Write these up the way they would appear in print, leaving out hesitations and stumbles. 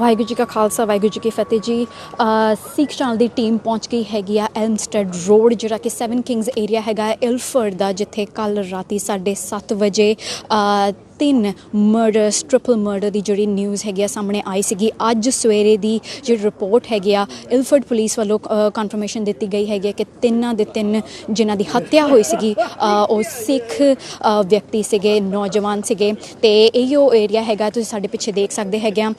ਵਾਹਿਗੁਰੂ ਜੀ ਕਾ ਖਾਲਸਾ ਵਾਹਿਗੁਰੂ ਜੀ ਕੀ ਫਤਿਹ ਜੀ। ਸਿੱਖ ਚੈਨਲ ਦੀ ਟੀਮ ਪਹੁੰਚ ਗਈ ਹੈਗੀ ਆ ਐਲਮਸਟੈਡ ਰੋਡ, ਜਿਹੜਾ ਕਿ 7 ਕਿੰਗਸ ਏਰੀਆ ਹੈਗਾ ਇਲਫਰਡ ਦਾ, ਜਿੱਥੇ ਕੱਲ੍ਹ ਰਾਤੀ 7:30 ਵਜੇ 3 ਮਰਡਰਸ, ਟ੍ਰਿਪਲ ਮਰਡਰ ਦੀ ਜਿਹੜੀ ਨਿਊਜ਼ ਹੈਗੀ ਆ ਸਾਹਮਣੇ ਆਈ ਸੀਗੀ। ਅੱਜ ਸਵੇਰੇ ਦੀ ਜਿਹੜੀ ਰਿਪੋਰਟ ਹੈਗੀ ਆ ਇਲਫਰਡ ਪੁਲਿਸ ਵੱਲੋਂ ਕਨਫਰਮੇਸ਼ਨ ਦਿੱਤੀ ਗਈ ਹੈਗੀ ਆ ਕਿ ਤਿੰਨਾਂ ਦੇ ਤਿੰਨ ਜਿਨ੍ਹਾਂ ਦੀ ਹੱਤਿਆ ਹੋਈ ਸੀਗੀ ਉਹ ਸਿੱਖ ਵਿਅਕਤੀ ਸੀਗੇ, ਨੌਜਵਾਨ ਸੀਗੇ। ਤੇ ਇਹੋ ਏਰੀਆ ਹੈਗਾ, ਤੁਸੀਂ ਸਾਡੇ ਪਿੱਛੇ ਦੇਖ ਸਕਦੇ ਹੈਗੇ ਆ।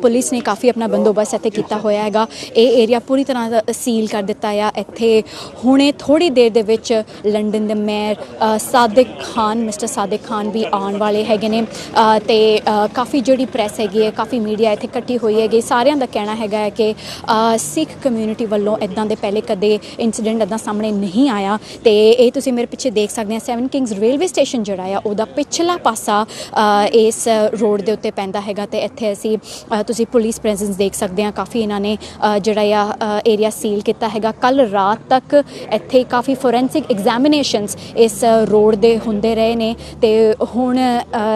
ਪੁਲਿਸ ਨੇ ਕਾਫੀ ਆਪਣਾ ਬੰਦੋਬਸਤ ਇੱਥੇ ਕੀਤਾ ਹੋਇਆ ਹੈਗਾ। ਇਹ ਏਰੀਆ ਪੂਰੀ ਤਰ੍ਹਾਂ ਸੀਲ ਕਰ ਦਿੱਤਾ ਆ। ਇੱਥੇ ਹੁਣੇ ਥੋੜ੍ਹੀ ਦੇਰ ਦੇ ਵਿੱਚ ਲੰਡਨ ਦੇ ਮੇਅਰ ਸਾਦਿਕ ਖਾਨ, ਮਿਸਟਰ ਸਾਦਿਕ ਖਾਨ ਵੀ ਆਉਣ ਵਾਲੇ ਹੈਗੇ ਨੇ। ਤੇ ਕਾਫੀ ਜਿਹੜੀ ਪ੍ਰੈਸ ਹੈਗੀ ਹੈ, ਕਾਫੀ ਮੀਡੀਆ ਇੱਥੇ ਇਕੱਠੀ ਹੋਈ ਹੈਗੀ। ਸਾਰਿਆਂ ਦਾ ਕਹਿਣਾ ਹੈਗਾ ਹੈ ਕਿ ਸਿੱਖ ਕਮਿਊਨਿਟੀ ਵੱਲੋਂ ਇੱਦਾਂ ਦੇ ਪਹਿਲੇ ਕਦੇ ਇੰਸੀਡੈਂਟ ਇੱਦਾਂ ਸਾਹਮਣੇ ਨਹੀਂ ਆਇਆ। ਤੇ ਇਹ ਤੁਸੀਂ ਮੇਰੇ ਪਿੱਛੇ ਦੇਖ ਸਕਦੇ ਆ 7 ਕਿੰਗਸ ਰੇਲਵੇ ਸਟੇਸ਼ਨ ਜਿਹੜਾ ਆ ਉਹਦਾ ਪਿਛਲਾ ਪਾਸਾ ਇਸ ਰੋਡ ਦੇ ਉੱਤੇ ਪੈਂਦਾ ਹੈਗਾ। ਤੇ ਇੱਥੇ ਅਸੀਂ ਤੁਸੀਂ ਪੁਲਿਸ ਪ੍ਰੈਜ਼ੈਂਸ ਦੇਖ ਸਕਦੇ ਆ। ਕਾਫੀ ਇਹਨਾਂ ਨੇ ਜਿਹੜਾ ਆ ਏਰੀਆ ਸੀਲ ਕੀਤਾ ਹੈਗਾ। ਕੱਲ੍ਹ ਰਾਤ ਤੱਕ ਇੱਥੇ ਕਾਫੀ ਫੋਰੈਂਸਿਕ ਐਗਜ਼ਾਮੀਨੇਸ਼ਨਸ ਇਸ ਰੋਡ ਦੇ ਹੁੰਦੇ ਰਹੇ ਨੇ। ਤੇ ਹੁਣ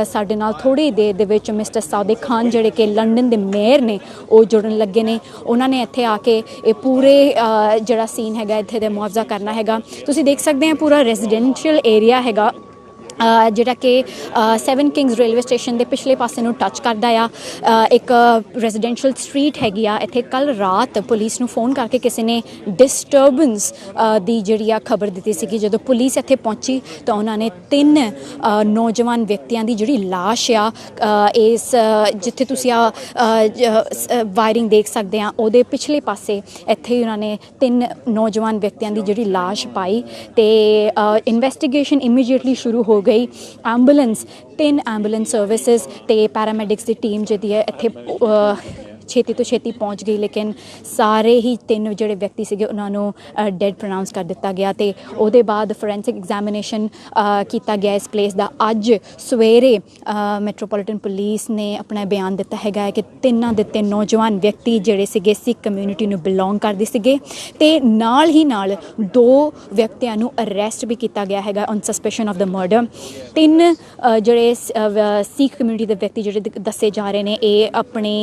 ਸਾਡੇ ਨਾਲ ਥੋੜ੍ਹੀ ਦੇਰ ਦੇ ਵਿੱਚ ਮਿਸਟਰ ਸਾਦਿਕ ਖਾਨ ਜਿਹੜੇ ਕਿ ਲੰਡਨ ਦੇ ਮੇਅਰ ਨੇ ਉਹ ਜੁੜਨ ਲੱਗੇ ਨੇ। ਉਹਨਾਂ ਨੇ ਇੱਥੇ ਆ ਕੇ ਇਹ ਪੂਰੇ ਜਿਹੜਾ ਸੀਨ ਹੈਗਾ ਇੱਥੇ ਦਾ ਮੁਆਵਜ਼ਾ ਕਰਨਾ ਹੈਗਾ। ਤੁਸੀਂ ਦੇਖ ਸਕਦੇ ਆ ਪੂਰਾ ਰੈਜ਼ੀਡੈਂਸ਼ੀਅਲ ਏਰੀਆ ਹੈਗਾ ਜਿਹੜਾ ਕਿ 7 ਕਿੰਗਸ ਰੇਲਵੇ ਸਟੇਸ਼ਨ ਦੇ ਪਿਛਲੇ ਪਾਸੇ ਨੂੰ ਟੱਚ ਕਰਦਾ ਆ। ਇੱਕ ਰੈਜ਼ੀਡੈਂਸ਼ੀਅਲ ਸਟਰੀਟ ਹੈਗੀ ਆ। ਇੱਥੇ ਕੱਲ੍ਹ ਰਾਤ ਪੁਲਿਸ ਨੂੰ ਫੋਨ ਕਰਕੇ ਕਿਸੇ ਨੇ ਡਿਸਟਰਬੈਂਸ ਦੀ ਜਿਹੜੀ ਆ ਖਬਰ ਦਿੱਤੀ ਸੀਗੀ। ਜਦੋਂ ਪੁਲਿਸ ਇੱਥੇ ਪਹੁੰਚੀ ਤਾਂ ਉਹਨਾਂ ਨੇ 3 ਨੌਜਵਾਨ ਵਿਅਕਤੀਆਂ ਦੀ ਜਿਹੜੀ ਲਾਸ਼ ਆ ਇਸ ਜਿੱਥੇ ਤੁਸੀਂ ਆ ਵਾਇਰਿੰਗ ਦੇਖ ਸਕਦੇ ਆ ਉਹਦੇ ਪਿਛਲੇ ਪਾਸੇ ਇੱਥੇ ਉਹਨਾਂ ਨੇ 3 ਨੌਜਵਾਨ ਵਿਅਕਤੀਆਂ ਦੀ ਜਿਹੜੀ ਲਾਸ਼ ਪਾਈ। ਤੇ ਇਨਵੈਸਟੀਗੇਸ਼ਨ ਇਮੀਡੀਏਟਲੀ ਸ਼ੁਰੂ ਹੋ ਗਈ। ਐਂਬੂਲੈਂਸ 3 ਐਂਬੂਲੈਂਸ ਸਰਵਿਸਿਜ਼ ਤੇ ਪੈਰਾਮੈਡਿਕਸ ਦੀ ਟੀਮ ਜਿਹੜੀ ਹੈ ਇੱਥੇ ਛੇਤੀ ਤੋਂ ਛੇਤੀ ਪਹੁੰਚ ਗਈ। ਲੇਕਿਨ ਸਾਰੇ ਹੀ 3 ਜਿਹੜੇ ਵਿਅਕਤੀ ਸੀਗੇ ਉਹਨਾਂ ਨੂੰ ਡੈਡ ਪ੍ਰੋਨਾਊਂਸ ਕਰ ਦਿੱਤਾ ਗਿਆ। ਤੇ ਉਹਦੇ ਬਾਅਦ ਫੋਰੈਂਸਿਕ ਐਗਜ਼ਾਮੀਨੇਸ਼ਨ ਕੀਤਾ ਗਿਆ ਇਸ ਪਲੇਸ ਦਾ। ਅੱਜ ਸਵੇਰੇ ਮੈਟਰੋਪੋਲੀਟਨ ਪੁਲਿਸ ਨੇ ਆਪਣਾ ਬਿਆਨ ਦਿੱਤਾ ਹੈਗਾ ਹੈ ਕਿ ਤਿੰਨਾਂ ਦੇ 3 ਨੌਜਵਾਨ ਵਿਅਕਤੀ ਜਿਹੜੇ ਸੀਗੇ ਸਿੱਖ ਕਮਿਊਨਿਟੀ ਨੂੰ ਬਿਲੋਂਗ ਕਰਦੇ ਸੀਗੇ। ਤੇ ਨਾਲ ਹੀ ਨਾਲ 2 ਵਿਅਕਤੀਆਂ ਨੂੰ ਅਰੈਸਟ ਵੀ ਕੀਤਾ ਗਿਆ ਹੈਗਾ ਔਨ ਸਸਪੈਸ਼ਨ ਆਫ ਦ ਮਰਡਰ। 3 ਜਿਹੜੇ ਸਿੱਖ ਕਮਿਊਨਿਟੀ ਦੇ ਵਿਅਕਤੀ ਜਿਹੜੇ ਦੱਸੇ ਜਾ ਰਹੇ ਨੇ ਇਹ ਆਪਣੇ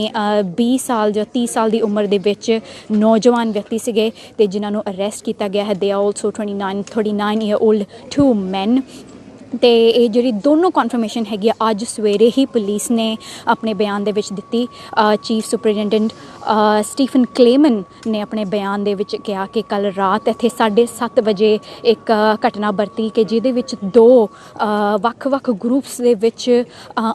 20 ਸਾਲ ਜਾਂ 30 ਸਾਲ ਦੀ ਉਮਰ ਦੇ ਵਿੱਚ ਨੌਜਵਾਨ ਵਿਅਕਤੀ ਸੀਗੇ। ਤੇ ਜਿਨ੍ਹਾਂ ਨੂੰ ਅਰੈਸਟ ਕੀਤਾ ਗਿਆ ਹੈ they are also 39 year old 2 ਮੈਨ। ਤੇ ਇਹ ਜਿਹੜੀ ਦੋਨੋਂ ਕਨਫਰਮੇਸ਼ਨ ਹੈਗੀ ਆ ਅੱਜ ਸਵੇਰੇ ਹੀ ਪੁਲਿਸ ਨੇ ਆਪਣੇ ਬਿਆਨ ਦੇ ਵਿੱਚ ਦਿੱਤੀ। ਚੀਫ ਸੁਪਰਡੈਂਟੈਂਟ ਸਟੀਫਨ ਕਲੇਮਨ ਨੇ ਆਪਣੇ ਬਿਆਨ ਦੇ ਵਿੱਚ ਕਿਹਾ ਕਿ ਕੱਲ੍ਹ ਰਾਤ ਇੱਥੇ 7:30 ਵਜੇ ਇੱਕ ਘਟਨਾ ਵਰਤੀ ਕਿ ਜਿਹਦੇ ਵਿੱਚ 2 ਵੱਖ-ਵੱਖ ਗਰੁੱਪਸ ਦੇ ਵਿੱਚ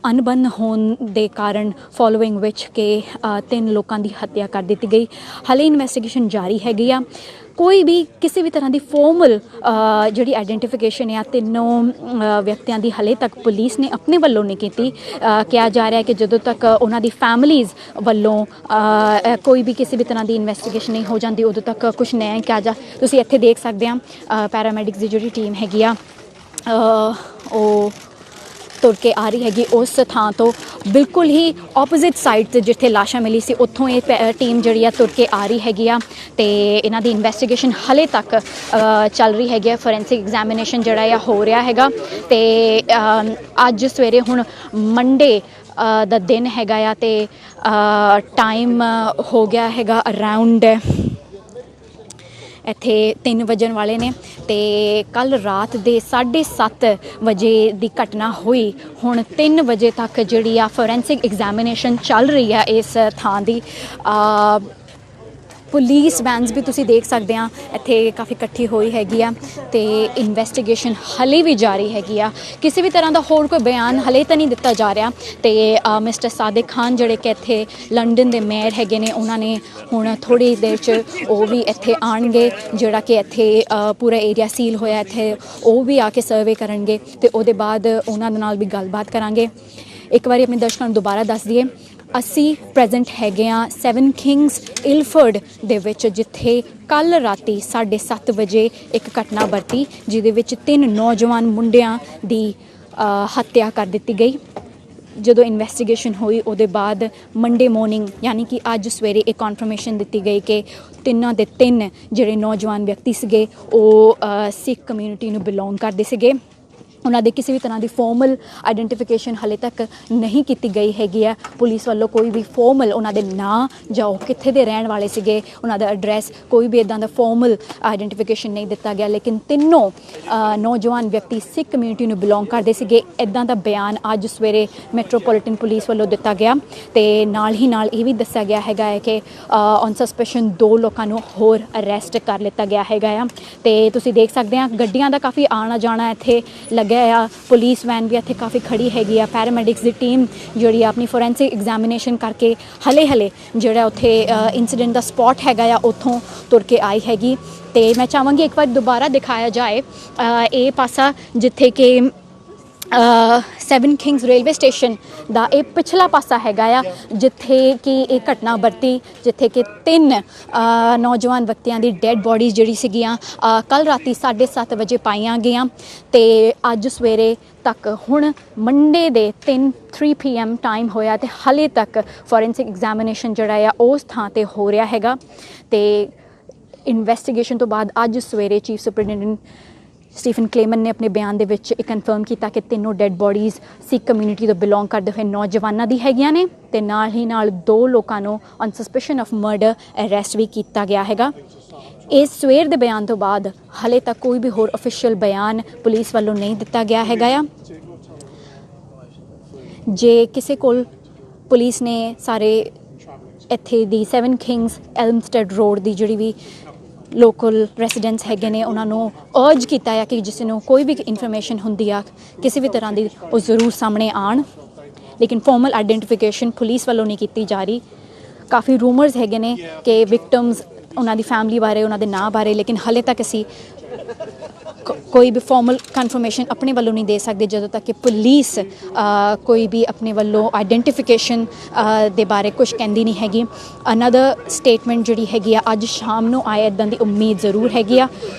ਅਣਬਣ ਹੋਣ ਦੇ ਕਾਰਨ ਫੋਲੋਇੰਗ ਵਿੱਚ ਕਿ 3 ਲੋਕਾਂ ਦੀ ਹੱਤਿਆ ਕਰ ਦਿੱਤੀ ਗਈ। ਹਾਲੇ ਇਨਵੈਸਟੀਗੇਸ਼ਨ ਜਾਰੀ ਹੈਗੀ ਆ। ਕੋਈ ਵੀ ਕਿਸੇ ਵੀ ਤਰ੍ਹਾਂ ਦੀ ਫੋਰਮਲ ਜਿਹੜੀ ਆਈਡੈਂਟੀਫਿਕੇਸ਼ਨ ਆ 3 ਵਿਅਕਤੀਆਂ ਦੀ ਹਾਲੇ ਤੱਕ ਪੁਲਿਸ ਨੇ ਆਪਣੇ ਵੱਲੋਂ ਨਹੀਂ ਕੀਤੀ। ਕਿਹਾ ਜਾ ਰਿਹਾ ਕਿ ਜਦੋਂ ਤੱਕ ਉਹਨਾਂ ਦੀ ਫੈਮਲੀਜ਼ ਵੱਲੋਂ ਕੋਈ ਵੀ ਕਿਸੇ ਵੀ ਤਰ੍ਹਾਂ ਦੀ ਇਨਵੈਸਟੀਗੇਸ਼ਨ ਨਹੀਂ ਹੋ ਜਾਂਦੀ ਉਦੋਂ ਤੱਕ ਕੁਛ ਨਹੀਂ ਕਿਹਾ ਜਾ। ਤੁਸੀਂ ਇੱਥੇ ਦੇਖ ਸਕਦੇ ਆ ਪੈਰਾਮੈਡਿਕਸ ਦੀ ਜਿਹੜੀ ਟੀਮ ਹੈਗੀ ਆ ਉਹ ਤੁਰ ਕੇ ਆ ਰਹੀ ਹੈਗੀ ਉਸ ਥਾਂ ਤੋਂ ਬਿਲਕੁਲ ਹੀ ਆਪੋਜ਼ਿਟ ਸਾਈਡ 'ਤੇ ਜਿੱਥੇ ਲਾਸ਼ਾਂ ਮਿਲੀ ਸੀ ਉੱਥੋਂ ਇਹ ਟੀਮ ਜਿਹੜੀ ਆ ਤੁਰ ਕੇ ਆ ਰਹੀ ਹੈਗੀ ਆ। ਤੇ ਇਹਨਾਂ ਦੀ ਇਨਵੈਸਟੀਗੇਸ਼ਨ ਹਾਲੇ ਤੱਕ ਚੱਲ ਰਹੀ ਹੈਗੀ ਆ। ਫੋਰੈਂਸਿਕ ਐਗਜ਼ਾਮੀਨੇਸ਼ਨ ਜਿਹੜਾ ਆ ਹੋ ਰਿਹਾ ਹੈਗਾ। ਤੇ ਅੱਜ ਸਵੇਰੇ ਹੁਣ ਮੰਡੇ ਦਾ ਦਿਨ ਹੈਗਾ ਆ ਤੇ ਟਾਈਮ ਹੋ ਗਿਆ ਹੈਗਾ ਅਰਾਊਂਡ ਇੱਥੇ 3 ਵਜਣ ਵਾਲੇ ਨੇ। ਤੇ ਕੱਲ੍ਹ ਰਾਤ ਦੇ 7:30 ਵਜੇ ਦੀ ਘਟਨਾ ਹੋਈ। ਹੁਣ 3 ਵਜੇ ਤੱਕ ਜਿਹੜੀ ਆ ਫੋਰੈਂਸਿਕ ਐਗਜ਼ਾਮੀਨੇਸ਼ਨ ਚੱਲ ਰਹੀ ਆ ਇਸ ਥਾਂ ਦੀ। ਪੁਲਿਸ ਵੈਨਸ ਵੀ ਤੁਸੀਂ ਦੇਖ ਸਕਦੇ ਆ ਇੱਥੇ ਕਾਫੀ ਇਕੱਠੀ ਹੋਈ ਹੈਗੀ ਆ। ਤੇ ਇਨਵੈਸਟੀਗੇਸ਼ਨ ਹਲੇ ਵੀ ਜਾਰੀ ਹੈਗੀ ਆ। ਕਿਸੇ ਵੀ ਤਰ੍ਹਾਂ ਦਾ ਹੋਰ ਕੋਈ ਬਿਆਨ ਹਲੇ ਤਾਂ ਨਹੀਂ ਦਿੱਤਾ ਜਾ ਰਿਹਾ। ਤੇ ਮਿਸਟਰ ਸਾਦਿਕ ਖਾਨ ਜਿਹੜੇ ਕਿ ਇੱਥੇ ਲੰਡਨ ਦੇ ਮੇਅਰ ਹੈਗੇ ਨੇ ਉਹਨਾਂ ਨੇ ਹੁਣ ਥੋੜ੍ਹੀ ਦੇਰ 'ਚ ਉਹ ਵੀ ਇੱਥੇ ਆਉਣਗੇ। ਜਿਹੜਾ ਕਿ ਇੱਥੇ ਪੂਰਾ ਏਰੀਆ ਸੀਲ ਹੋਇਆ ਇੱਥੇ ਉਹ ਵੀ ਆ ਕੇ ਸਰਵੇ ਕਰਨਗੇ। ਤੇ ਉਹਦੇ ਬਾਅਦ ਉਹਨਾਂ ਦੇ ਨਾਲ ਵੀ ਗੱਲਬਾਤ ਕਰਾਂਗੇ। ਇੱਕ ਵਾਰੀ ਆਪਣੇ ਦਰਸ਼ਕਾਂ ਨੂੰ ਦੁਬਾਰਾ ਦੱਸ ਦਈਏ ਅਸੀਂ ਪ੍ਰੈਜ਼ੈਂਟ ਹੈਗੇ ਆ 7 ਕਿੰਗਸ ਇਲਫਰਡ ਦੇ ਵਿੱਚ, ਜਿੱਥੇ ਕੱਲ੍ਹ ਰਾਤੀ 7:30 ਵਜੇ ਇੱਕ ਘਟਨਾ ਵਰਤੀ ਜਿਹਦੇ ਵਿੱਚ 3 ਨੌਜਵਾਨ ਮੁੰਡਿਆਂ ਦੀ ਹੱਤਿਆ ਕਰ ਦਿੱਤੀ ਗਈ। ਜਦੋਂ ਇਨਵੈਸਟੀਗੇਸ਼ਨ ਹੋਈ ਉਹਦੇ ਬਾਅਦ ਮੰਡੇ ਮੋਰਨਿੰਗ ਯਾਨੀ ਕਿ ਅੱਜ ਸਵੇਰੇ ਇਹ ਕਨਫਰਮੇਸ਼ਨ ਦਿੱਤੀ ਗਈ ਕਿ ਤਿੰਨਾਂ ਦੇ 3 ਜਿਹੜੇ ਨੌਜਵਾਨ ਵਿਅਕਤੀ ਸੀਗੇ ਉਹ ਸਿੱਖ ਕਮਿਊਨਿਟੀ ਨੂੰ ਬਿਲੋਂਗ ਕਰਦੇ ਸੀਗੇ। ਉਹਨਾਂ ਦੇ ਕਿਸੇ ਵੀ ਤਰ੍ਹਾਂ ਦੀ ਫਾਰਮਲ ਆਈਡੈਂਟੀਫਿਕੇਸ਼ਨ ਹਾਲੇ ਤੱਕ ਨਹੀਂ ਕੀਤੀ ਗਈ ਹੈਗੀ ਆ। ਪੁਲਿਸ ਵੱਲੋਂ ਕੋਈ ਵੀ ਫਾਰਮਲ ਉਹਨਾਂ ਦੇ ਨਾਂ ਜਾਂ ਉਹ ਕਿੱਥੇ ਦੇ ਰਹਿਣ ਵਾਲੇ ਸੀਗੇ, ਉਹਨਾਂ ਦਾ ਐਡਰੈਸ, ਕੋਈ ਵੀ ਇੱਦਾਂ ਦਾ ਫਾਰਮਲ ਆਈਡੈਂਟੀਫਿਕੇਸ਼ਨ ਨਹੀਂ ਦਿੱਤਾ ਗਿਆ। ਲੇਕਿਨ ਤਿੰਨੋਂ ਨੌਜਵਾਨ ਵਿਅਕਤੀ ਸਿੱਖ ਕਮਿਊਨਿਟੀ ਨੂੰ ਬਿਲੋਂਗ ਕਰਦੇ ਸੀਗੇ, ਇੱਦਾਂ ਦਾ ਬਿਆਨ ਅੱਜ ਸਵੇਰੇ ਮੈਟਰੋਪੋਲੀਟਨ ਪੁਲਿਸ ਵੱਲੋਂ ਦਿੱਤਾ ਗਿਆ। ਅਤੇ ਨਾਲ ਹੀ ਨਾਲ ਇਹ ਵੀ ਦੱਸਿਆ ਗਿਆ ਹੈਗਾ ਹੈ ਕਿ ਔਨ ਸਸਪੈਸ਼ਨ 2 ਲੋਕਾਂ ਨੂੰ ਹੋਰ ਅਰੈਸਟ ਕਰ ਲਿੱਤਾ ਗਿਆ ਹੈਗਾ ਆ। ਅਤੇ ਤੁਸੀਂ ਦੇਖ ਸਕਦੇ ਆ ਗੱਡੀਆਂ ਦਾ ਕਾਫੀ ਆਉਣਾ ਜਾਣਾ ਇੱਥੇ ਲੱਗਿਆ ਆ। ਪੁਲਿਸ ਵੈਨ ਵੀ ਇੱਥੇ ਕਾਫੀ ਖੜੀ ਹੈਗੀ ਆ। ਪੈਰਾਮੈਡਿਕਸ ਦੀ ਟੀਮ ਜਿਹੜੀ ਆਪਣੀ ਫੋਰੈਂਸਿਕ ਐਗਜ਼ਾਮੀਨੇਸ਼ਨ ਕਰਕੇ ਹਲੇ ਜਿਹੜਾ ਉੱਥੇ ਇੰਸੀਡੈਂਟ ਦਾ ਸਪੌਟ ਹੈਗਾ ਆ ਉੱਥੋਂ ਤੁਰ ਕੇ ਆਈ ਹੈਗੀ। ਅਤੇ ਮੈਂ ਚਾਹਾਂਗੀ ਇੱਕ ਵਾਰ ਦੁਬਾਰਾ ਦਿਖਾਇਆ ਜਾਏ ਇਹ ਪਾਸਾ ਜਿੱਥੇ ਕਿ 7 ਕਿੰਗਸ ਰੇਲਵੇ ਸਟੇਸ਼ਨ ਦਾ ਇਹ ਪਿਛਲਾ ਪਾਸਾ ਹੈਗਾ ਆ, ਜਿੱਥੇ ਕਿ ਇਹ ਘਟਨਾ ਵਰਤੀ, ਜਿੱਥੇ ਕਿ 3 ਨੌਜਵਾਨ ਵਿਅਕਤੀਆਂ ਦੀ ਡੈੱਡ ਬੋਡੀਜ਼ ਜਿਹੜੀ ਸੀਗੀਆਂ ਕੱਲ੍ਹ ਰਾਤੀ 7:30 ਵਜੇ ਪਾਈਆਂ ਗਈਆਂ। ਅਤੇ ਅੱਜ ਸਵੇਰੇ ਤੱਕ ਹੁਣ ਮੰਡੇ ਦੇ 3 PM ਟਾਈਮ ਹੋਇਆ ਅਤੇ ਹਾਲੇ ਤੱਕ ਫੋਰੈਂਸਿਕ ਐਗਜ਼ਾਮੀਨੇਸ਼ਨ ਜਿਹੜਾ ਆ ਉਸ ਥਾਂ 'ਤੇ ਹੋ ਰਿਹਾ ਹੈਗਾ। ਅਤੇ ਇਨਵੈਸਟੀਗੇਸ਼ਨ ਤੋਂ ਬਾਅਦ ਅੱਜ ਸਵੇਰੇ ਚੀਫ ਸੁਪਰਡੈਂਟੈਂਟ ਸਟੀਫਨ ਕਲੇਮਨ ਨੇ ਆਪਣੇ ਬਿਆਨ ਦੇ ਵਿੱਚ ਇਹ ਕਨਫਰਮ ਕੀਤਾ ਕਿ ਤਿੰਨੋਂ ਡੈੱਡ ਬੋਡੀਜ਼ ਸਿੱਖ ਕਮਿਊਨਿਟੀ ਤੋਂ ਬਿਲੋਂਗ ਕਰਦੇ ਹੋਏ ਨੌਜਵਾਨਾਂ ਦੀ ਹੈਗੀਆਂ ਨੇ। ਅਤੇ ਨਾਲ ਹੀ ਨਾਲ 2 ਲੋਕਾਂ ਨੂੰ ਔਨ ਸਸਪੈਸ਼ਨ ਆਫ ਮਰਡਰ ਅਰੈਸਟ ਵੀ ਕੀਤਾ ਗਿਆ ਹੈਗਾ। ਇਸ ਸਵੇਰ ਦੇ ਬਿਆਨ ਤੋਂ ਬਾਅਦ ਹਾਲੇ ਤੱਕ ਕੋਈ ਵੀ ਹੋਰ ਅਫੀਸ਼ੀਅਲ ਬਿਆਨ ਪੁਲਿਸ ਵੱਲੋਂ ਨਹੀਂ ਦਿੱਤਾ ਗਿਆ ਹੈਗਾ ਆ। ਜੇ ਕਿਸੇ ਕੋਲ ਪੁਲਿਸ ਨੇ ਸਾਰੇ ਇੱਥੇ ਦੀ 7 ਕਿੰਗਸ ਐਲਮਸਟੈਡ ਰੋਡ ਦੀ ਜਿਹੜੀ ਵੀ ਲੋਕਲ ਰੈਸੀਡੈਂਟਸ ਹੈਗੇ ਨੇ ਉਹਨਾਂ ਨੂੰ ਅਰਜ ਕੀਤਾ ਆ ਕਿ ਜਿਸ ਨੂੰ ਕੋਈ ਵੀ ਇਨਫੋਰਮੇਸ਼ਨ ਹੁੰਦੀ ਆ ਕਿਸੇ ਵੀ ਤਰ੍ਹਾਂ ਦੀ ਉਹ ਜ਼ਰੂਰ ਸਾਹਮਣੇ ਆਉਣ। ਲੇਕਿਨ ਫਾਰਮਲ ਆਈਡੈਂਟੀਫਿਕੇਸ਼ਨ ਪੁਲਿਸ ਵੱਲੋਂ ਨਹੀਂ ਕੀਤੀ ਜਾ ਰਹੀ। ਕਾਫੀ ਰੂਮਰਸ ਹੈਗੇ ਨੇ ਕਿ ਵਿਕਟਮਸ, ਉਹਨਾਂ ਦੀ ਫੈਮਿਲੀ ਬਾਰੇ, ਉਹਨਾਂ ਦੇ ਨਾਂ ਬਾਰੇ, ਲੇਕਿਨ ਹਾਲੇ ਤੱਕ ਅਸੀਂ ਕੋਈ ਵੀ ਫਾਰਮਲ ਕਨਫਰਮੇਸ਼ਨ ਆਪਣੇ ਵੱਲੋਂ ਨਹੀਂ ਦੇ ਸਕਦੇ ਜਦੋਂ ਤੱਕ ਕਿ ਪੁਲਿਸ ਕੋਈ ਵੀ ਆਪਣੇ ਵੱਲੋਂ ਆਈਡੈਂਟੀਫਿਕੇਸ਼ਨ ਦੇ ਬਾਰੇ ਕੁਝ ਕਹਿੰਦੀ ਨਹੀਂ ਹੈਗੀ। ਅਨਦਰ ਸਟੇਟਮੈਂਟ ਜਿਹੜੀ ਹੈਗੀ ਆ ਅੱਜ ਸ਼ਾਮ ਨੂੰ ਆਏ, ਇੱਦਾਂ ਦੀ ਉਮੀਦ ਜ਼ਰੂਰ ਹੈਗੀ ਆ।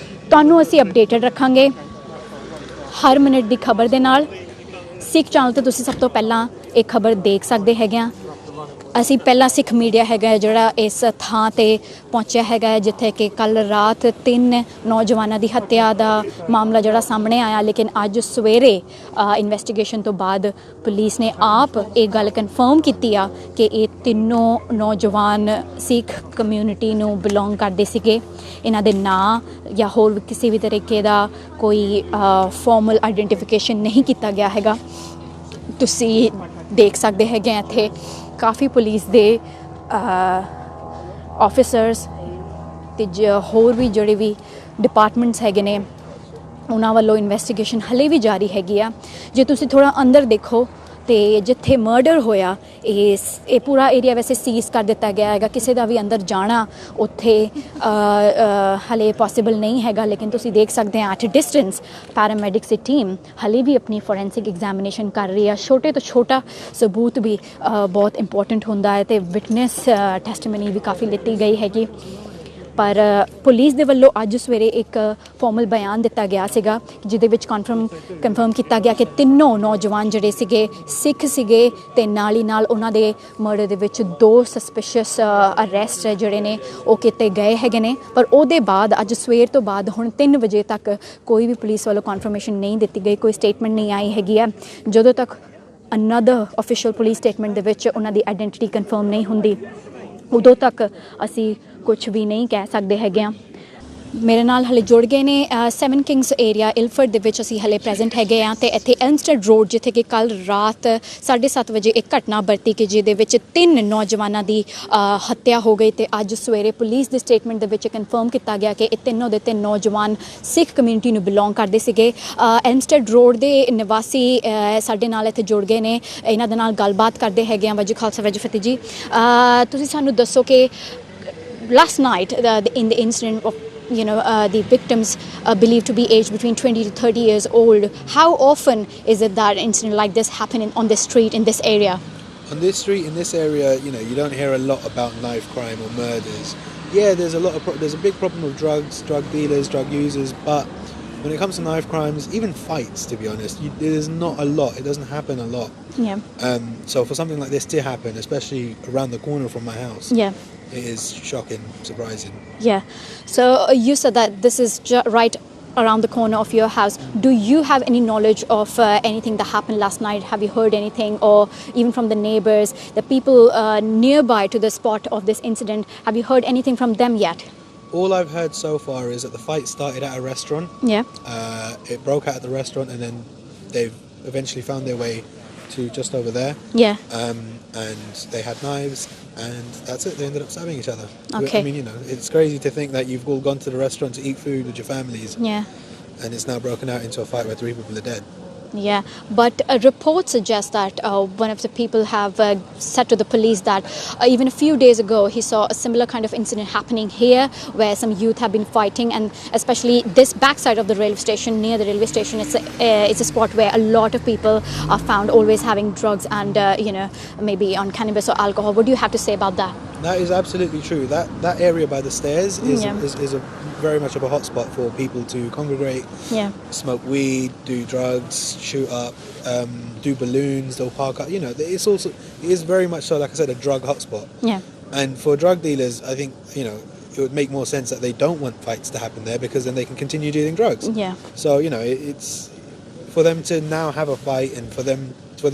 ਤੁਹਾਨੂੰ ਅਸੀਂ ਅਪਡੇਟਡ ਰੱਖਾਂਗੇ ਹਰ ਮਿੰਟ ਦੀ ਖਬਰ ਦੇ ਨਾਲ। ਸਿੱਖ ਚੈਨਲ 'ਤੇ ਤੁਸੀਂ ਸਭ ਤੋਂ ਪਹਿਲਾਂ ਇਹ ਖਬਰ ਦੇਖ ਸਕਦੇ ਹੈਗੇ ਆ। ਅਸੀਂ ਪਹਿਲਾ ਸਿੱਖ ਮੀਡੀਆ ਹੈਗਾ ਜਿਹੜਾ ਇਸ ਥਾਂ 'ਤੇ ਪਹੁੰਚਿਆ ਹੈਗਾ ਜਿੱਥੇ ਕਿ ਕੱਲ੍ਹ ਰਾਤ 3 ਨੌਜਵਾਨਾਂ ਦੀ ਹੱਤਿਆ ਦਾ ਮਾਮਲਾ ਜਿਹੜਾ ਸਾਹਮਣੇ ਆਇਆ। ਲੇਕਿਨ ਅੱਜ ਸਵੇਰੇ ਇਨਵੈਸਟੀਗੇਸ਼ਨ ਤੋਂ ਬਾਅਦ ਪੁਲਿਸ ਨੇ ਆਪ ਇਹ ਗੱਲ ਕਨਫਰਮ ਕੀਤੀ ਆ ਕਿ ਇਹ ਤਿੰਨੋਂ ਨੌਜਵਾਨ ਸਿੱਖ ਕਮਿਊਨਿਟੀ ਨੂੰ ਬਿਲੋਂਗ ਕਰਦੇ ਸੀਗੇ। ਇਹਨਾਂ ਦੇ ਨਾਂ ਜਾਂ ਹੋਰ ਕਿਸੇ ਵੀ ਤਰੀਕੇ ਦਾ ਕੋਈ ਫਾਰਮਲ ਆਈਡੈਂਟੀਫਿਕੇਸ਼ਨ ਨਹੀਂ ਕੀਤਾ ਗਿਆ ਹੈਗਾ। ਤੁਸੀਂ ਦੇਖ ਸਕਦੇ ਹੈਗੇ ਇੱਥੇ ਕਾਫੀ ਪੁਲਿਸ ਦੇ ਆਫਿਸਰਸ ਅਤੇ ਹੋਰ ਵੀ ਜਿਹੜੇ ਵੀ ਡਿਪਾਰਟਮੈਂਟਸ ਹੈਗੇ ਨੇ ਉਹਨਾਂ ਵੱਲੋਂ ਇਨਵੈਸਟੀਗੇਸ਼ਨ ਹਲੇ ਵੀ ਜਾਰੀ ਹੈਗੀ ਆ। ਜੇ ਤੁਸੀਂ ਥੋੜ੍ਹਾ ਅੰਦਰ ਦੇਖੋ ਅਤੇ ਜਿੱਥੇ ਮਰਡਰ ਹੋਇਆ ਇਹ ਪੂਰਾ ਏਰੀਆ ਵੈਸੇ ਸੀਜ਼ ਕਰ ਦਿੱਤਾ ਗਿਆ ਹੈਗਾ। ਕਿਸੇ ਦਾ ਵੀ ਅੰਦਰ ਜਾਣਾ ਉੱਥੇ ਹਲੇ ਪੋਸੀਬਲ ਨਹੀਂ ਹੈਗਾ। ਲੇਕਿਨ ਤੁਸੀਂ ਦੇਖ ਸਕਦੇ ਆ at distance paramedics the team ਹਲੇ ਵੀ ਆਪਣੀ ਫੋਰੈਂਸਿਕ ਐਗਜ਼ਾਮੀਨੇਸ਼ਨ ਕਰ ਰਹੀ ਆ। ਛੋਟੇ ਤੋਂ ਛੋਟਾ ਸਬੂਤ ਵੀ ਬਹੁਤ ਇੰਪੋਰਟੈਂਟ ਹੁੰਦਾ ਹੈ ਅਤੇ ਵਿਟਨੈਸ ਟੈਸਟੀਮਨੀ ਵੀ ਕਾਫੀ ਲਿੱਤੀ ਗਈ ਹੈਗੀ। ਪਰ ਪੁਲਿਸ ਦੇ ਵੱਲੋਂ ਅੱਜ ਸਵੇਰੇ ਇੱਕ ਫਾਰਮਲ ਬਿਆਨ ਦਿੱਤਾ ਗਿਆ ਸੀਗਾ ਜਿਹਦੇ ਵਿੱਚ ਕਨਫਰਮ ਕੀਤਾ ਗਿਆ ਕਿ ਤਿੰਨੋਂ ਨੌਜਵਾਨ ਜਿਹੜੇ ਸੀਗੇ ਸਿੱਖ ਸੀਗੇ ਅਤੇ ਨਾਲ ਹੀ ਨਾਲ ਉਹਨਾਂ ਦੇ ਮਰਡਰ ਦੇ ਵਿੱਚ 2 ਸਸਪੀਸ਼ੀਅਸ ਅਰੈਸਟ ਜਿਹੜੇ ਨੇ ਉਹ ਕੀਤੇ ਗਏ ਹੈਗੇ ਨੇ। ਪਰ ਉਹਦੇ ਬਾਅਦ ਅੱਜ ਸਵੇਰ ਤੋਂ ਬਾਅਦ ਹੁਣ 3 ਵਜੇ ਤੱਕ ਕੋਈ ਵੀ ਪੁਲਿਸ ਵੱਲੋਂ ਕਨਫਰਮੇਸ਼ਨ ਨਹੀਂ ਦਿੱਤੀ ਗਈ, ਕੋਈ ਸਟੇਟਮੈਂਟ ਨਹੀਂ ਆਈ ਹੈਗੀ ਆ। ਜਦੋਂ ਤੱਕ ਅਨਦਰ ਅਫੀਸ਼ੀਅਲ ਪੁਲਿਸ ਸਟੇਟਮੈਂਟ ਦੇ ਵਿੱਚ ਉਹਨਾਂ ਦੀ ਆਈਡੈਂਟੀਟੀ ਕਨਫਰਮ ਨਹੀਂ ਹੁੰਦੀ ਉਦੋਂ ਤੱਕ ਅਸੀਂ ਕੁਝ ਵੀ ਨਹੀਂ ਕਹਿ ਸਕਦੇ ਹੈਗੇ ਆ। ਮੇਰੇ ਨਾਲ ਹਲੇ ਜੁੜ ਗਏ ਨੇ 7 ਕਿੰਗਸ ਏਰੀਆ ਇਲਫਰਡ ਦੇ ਵਿੱਚ ਅਸੀਂ ਹਲੇ ਪ੍ਰੈਜ਼ੈਂਟ ਹੈਗੇ ਆ ਅਤੇ ਇੱਥੇ ਐਲਮਸਟੈਡ ਰੋਡ ਜਿੱਥੇ ਕਿ ਕੱਲ੍ਹ ਰਾਤ 7:30 ਵਜੇ ਇੱਕ ਘਟਨਾ ਵਰਤੀ ਕਿ ਜਿਹਦੇ ਵਿੱਚ 3 ਨੌਜਵਾਨਾਂ ਦੀ ਹੱਤਿਆ ਹੋ ਗਈ ਅਤੇ ਅੱਜ ਸਵੇਰੇ ਪੁਲਿਸ ਦੇ ਸਟੇਟਮੈਂਟ ਦੇ ਵਿੱਚ ਕਨਫਰਮ ਕੀਤਾ ਗਿਆ ਕਿ ਇਹ ਤਿੰਨੋਂ ਦੇ 3 ਨੌਜਵਾਨ ਸਿੱਖ ਕਮਿਊਨਿਟੀ ਨੂੰ ਬਿਲੋਂਗ ਕਰਦੇ ਸੀਗੇ। ਐਲਮਸਟੈਡ ਰੋਡ ਦੇ ਨਿਵਾਸੀ ਸਾਡੇ ਨਾਲ ਇੱਥੇ ਜੁੜ ਗਏ ਨੇ, ਇਹਨਾਂ ਦੇ ਨਾਲ ਗੱਲਬਾਤ ਕਰਦੇ ਹੈਗੇ ਆ। ਵਾਹਿਗੁਰੂ ਖਾਲਸਾ ਵਾਹਿਗੁਰੂ ਫਤਿਹ ਜੀ। ਤੁਸੀਂ ਸਾਨੂੰ ਦੱਸੋ ਕਿ last night in the incident of the victims believed to be aged between 20 to 30 years old, how often is it that incident like this happening on the street in this area? On this street in this area, you don't hear a lot about knife crime or murders. Yeah, there's a big problem with drugs, drug dealers, drug users, but when it comes to knife crimes, even fights, to be honest, there's not a lot. It doesn't happen a lot. Yeah. So for something like this to happen, especially around the corner from my house, Yeah. it is shocking, surprising. Yeah. So you said that this is right around the corner of your house. Do you have any knowledge of anything that happened last night? Have you heard anything, or even from the neighbors, the people nearby to the spot of this incident? Have you heard anything from them yet? All I've heard so far is that the fight started at a restaurant. Yeah. It broke out at the restaurant, and then they've eventually found their way to just over there. Yeah. And they had knives, and that's it. They ended up stabbing each other. Okay. I mean, it's crazy to think that you've all gone to the restaurant to eat food with your families, Yeah. and it's now broken out into a fight where 3 people are dead. Yeah, but a report suggests that one of the people have said to the police that even a few days ago he saw a similar kind of incident happening here, where some youth have been fighting, and especially this backside of the railway station, near the railway station, it's a spot where a lot of people are found always having drugs and maybe on cannabis or alcohol. What do you have to say about that? That is absolutely true. That area by the stairs is a very much of a hotspot for people to congregate, Yeah. smoke weed, do drugs, shoot up, do balloons, they'll park up. It is very much so, like I said, a drug hotspot. Yeah. And for drug dealers, I think, it would make more sense that they don't want fights to happen there, because then they can continue dealing drugs. Yeah. So, it's for them to now have a fight, and for there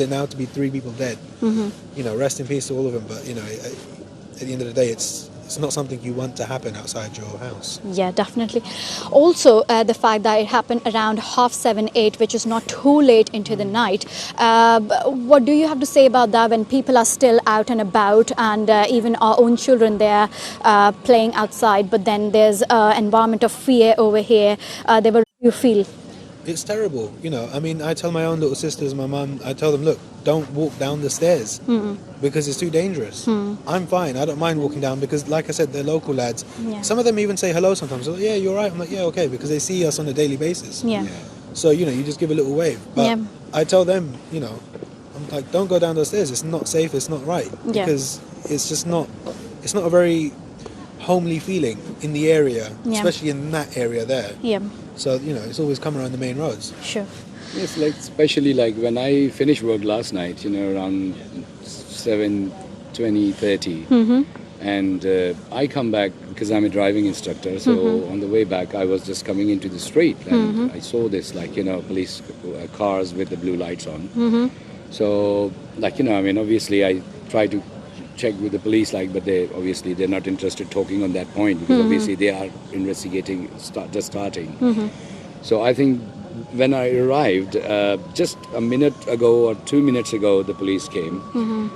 now to be 3 people dead. Mm-hmm. Rest in peace to all of them. But, at the end of the day, it's not something you want to happen outside your house. Yeah, definitely. Also, the fact that it happened around 7:30, 8, which is not too late into the night. What do you have to say about that, when people are still out and about, and even our own children there playing outside, but then there's an environment of fear over here? What do you feel? It's terrible. I tell my own little sisters, my mum, I tell them, look, don't walk down the stairs because it's too dangerous. I'm fine. I don't mind walking down because, like I said, they're local lads. Yeah. Some of them even say hello sometimes. They're like, yeah, you're right. I'm like, yeah, okay, because they see us on a daily basis. Yeah. So, you just give a little wave. But Yeah. I tell them, I'm like, don't go down those stairs. It's not safe. It's not right. Yeah. Because it's not a very homely feeling in the area, Yeah. especially in that area there. Yeah, So, it's always come around the main roads. sure. Yes, especially when I finished work last night, around 7:20, Mm-hmm. and I come back because I'm a driving instructor. So on the way back, I was just coming into the street, and I saw this police cars with the blue lights on. Mm-hmm. So obviously I try to check with the police, but they're not interested talking on that point, because obviously they are investigating, just starting. So I think when I arrived, just a minute ago or 2 minutes ago, the police came,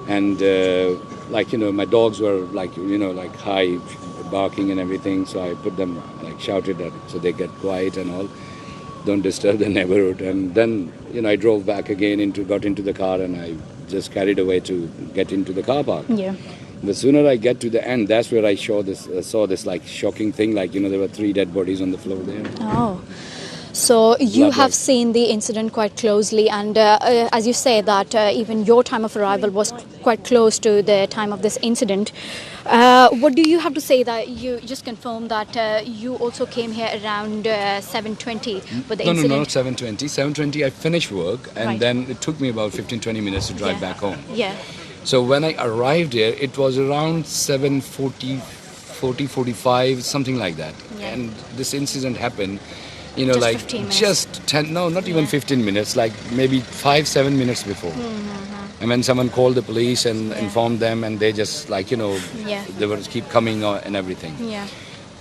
and my dogs were high, barking and everything. So I put them, shouted at, so they get quiet and all. Don't disturb the neighborhood. And then I drove back again got into the car, and I just carried away to get into the car park. Yeah. The sooner I get to the end, that's where I saw this shocking thing. There were 3 dead bodies on the floor there. Oh. So you Love have life. seen the incident quite closely, and as you say that even your time of arrival was quite close to the time of this incident. What do you have to say that you just confirmed that you also came here around 7:20 for the No, incident? not 7:20. 7:20 I finished work, and Right. then it took me about 15-20 minutes to drive Yeah. back home. Yeah. So when I arrived here, it was around 7:40, 45, something like that. Yeah. And this incident happened, Just 15 minutes. just 10, no, not even Yeah. 15 minutes, maybe 5-7 minutes before. And when someone called the police and Yeah. informed them, and they just Yeah. they would keep coming and everything. Yeah.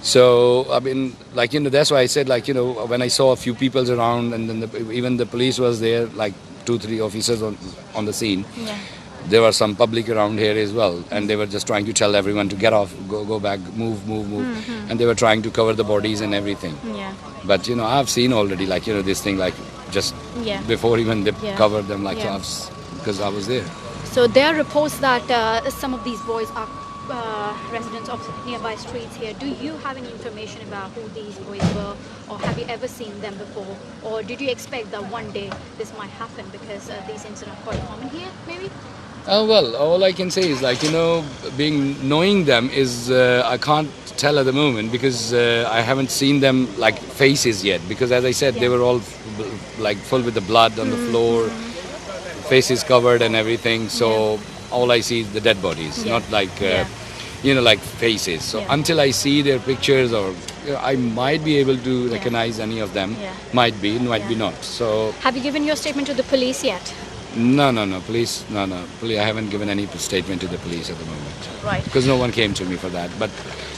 So, that's why I said, when I saw a few people around, and then even the police was there, 2-3 officers on the scene. Yeah. There were some public around here as well, and they were just trying to tell everyone to get off, go back, move. And they were trying to cover the bodies and everything. Yeah. But, I've seen already, this thing, just Yeah. before even they Yeah. covered them, Yeah. because I was there. So there are reports that some of these boys are residents of nearby streets here. Do you have any information about who these boys were, or have you ever seen them before, or did you expect that one day this might happen, because these incidents are quite common here, maybe? Well, all I can say is knowing them is I can't tell at the moment, because I haven't seen them faces yet, because as I said, they Yeah. were all full with the blood on the floor, faces covered and everything. So all I see is the dead bodies, Yeah. not Yeah. faces. So Yeah. until I see their pictures or I might be able to recognize any of them. Yeah. Might be, might be Yeah. not. So Have you given your statement to the police yet? no. Police, no. Police, I haven't given any statement to the police at the moment. Right. Because no one came to me for that. But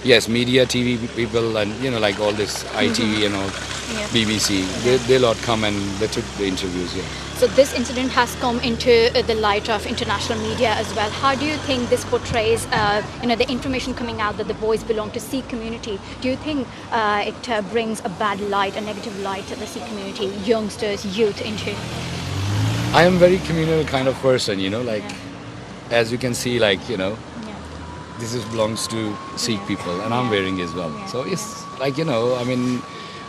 yes, media, TV people, and like all this ITV and all, Yeah. BBC, they lot come and they took the interviews. Yeah. So this incident has come into the light of international media as well. How do you think this portrays, the information coming out that the boys belong to Sikh community? Do you think it brings a bad light, a negative light to the Sikh community, youngsters, youth into? I am very communal kind of person, like as you can see, Yeah. this is belongs to Sikh people, and I'm wearing as well. Yeah. So it's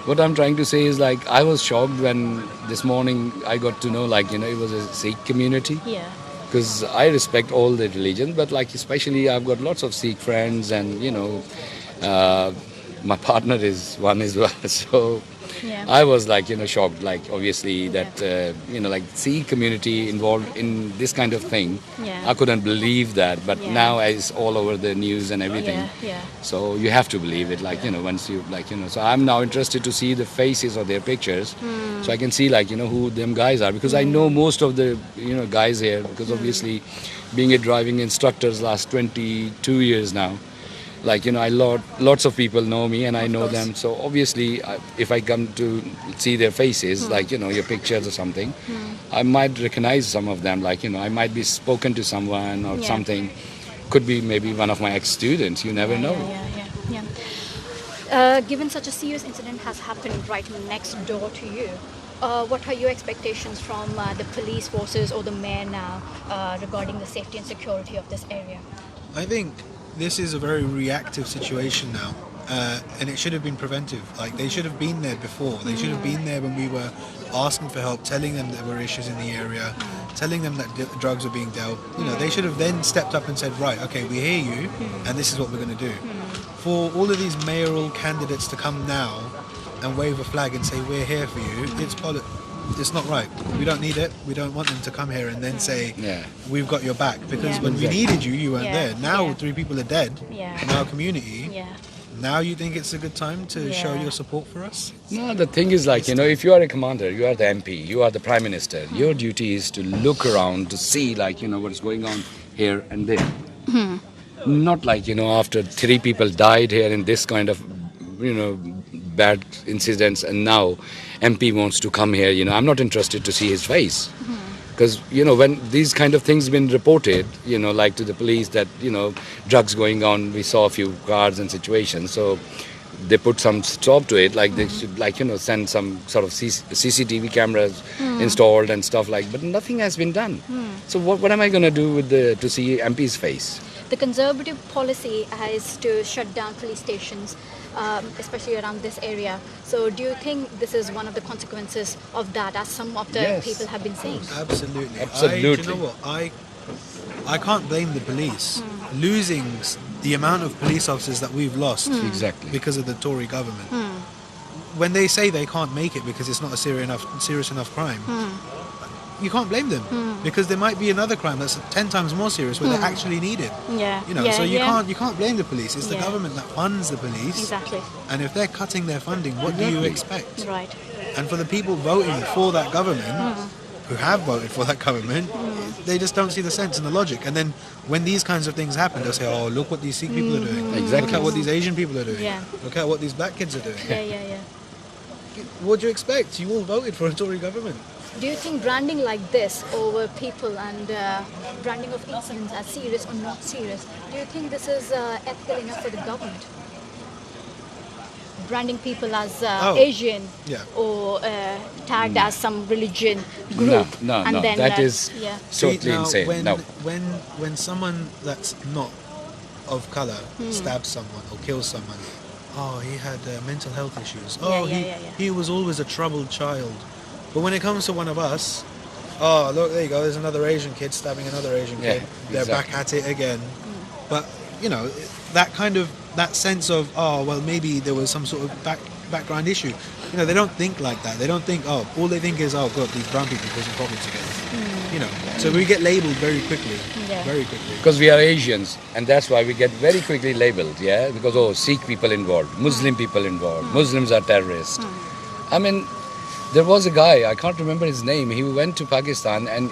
what I'm trying to say is I was shocked when this morning I got to know it was a Sikh community, Yeah. because I respect all the religions, but especially I've got lots of Sikh friends, and my partner is one as well. So Yeah. I was shocked, obviously that Sikh community involved in this kind of thing. Yeah. I couldn't believe that, but Yeah. now it's all over the news and everything. Yeah. So you have to believe it, once you So I'm now interested to see the faces of their pictures, so I can see who them guys are, because I know most of the guys here, because obviously being a driving instructor last 22 years now. Lots of people know me and I know them. So obviously, if I come to see their faces, your pictures or something, I might recognize some of them. I might be spoken to someone or Yeah. something. Could be maybe one of my ex-students. You never know. Yeah. Given such a serious incident has happened right next door to you, what are your expectations from the police forces or the mayor now regarding the safety and security of this area? I think this is a very reactive situation now, and it should have been preventive. They should have been there before. They should have been there when we were asking for help, telling them there were issues in the area, telling them that drugs were being dealt. They should have then stepped up and said, right, okay, we hear you, and this is what we're going to do. For all of these mayoral candidates to come now and wave a flag and say we're here for you, it's not right. We don't need it. We don't want them to come here and then say we've got your back, because Yeah. when we needed you, you weren't Yeah. there. Now Yeah. 3 people are dead Yeah. in our community. Yeah. Now you think it's a good time to show Yeah. your support for us? No, the thing is if you are a commander, you are the MP, you are the Prime Minister, your duty is to look around to see what's going on here and there. Not after 3 people died here in this kind of bad incidents, and now MP wants to come here. I'm not interested to see his face, because when these kind of things been reported, to the police that drugs going on, we saw a few cars and situations, so they put some stop to it. They should send some sort of CCTV cameras installed and stuff but nothing has been done. So what am I going to do with to see MP's face? The Conservative policy is to shut down police stations, especially around this area. So do you think this is one of the consequences of that, as some of the Yes. people have been saying? Absolutely. Absolutely. Do you know what? I can't blame the police. Losing the amount of police officers that we've lost Exactly. because of the Tory government. When they say they can't make it because it's not a serious enough crime, you can't blame them, because there might be another crime that's 10 times more serious where they actually need it. Yeah. So you can't blame the police. It's the Yeah. government that funds the police. Exactly. And if they're cutting their funding, what do you Exactly. expect? Right. And for the people voting for that government, who have voted for that government, they just don't see the sense and the logic. And then when these kinds of things happen, they'll say, oh, look what these Sikh people are doing. Exactly. Look at what these Asian people are doing. Yeah. Look at what these black kids are doing. Yeah. What do you expect? You all voted for a Tory government. Do you think branding like this over people and branding of incidents as serious or not serious, do you think this is ethical enough for the government? Branding people as Asian Yeah. or tagged as some religion group. No, and then, that is yeah. totally now, insane. When, No. when someone that's not of colour stabs someone or kills someone, oh, he had mental health issues. Oh, yeah. he was always a troubled child. But when it comes to one of us, oh, look, there you go, there's another Asian kid stabbing another Asian Yeah, kid. They're exactly. back at it again. But, that sense of, oh, well, maybe there was some sort of background issue. They don't think like that. They don't think, all they think is, oh, God, these brown people causing problems again. you know. So we get labelled very quickly, Yeah. very quickly. Because we are Asians, and that's why we get very quickly labeled, yeah? Because, oh, Sikh people involved, Muslim people involved, Muslims are terrorists. I mean, there was a guy, I can't remember his name, he went to Pakistan, and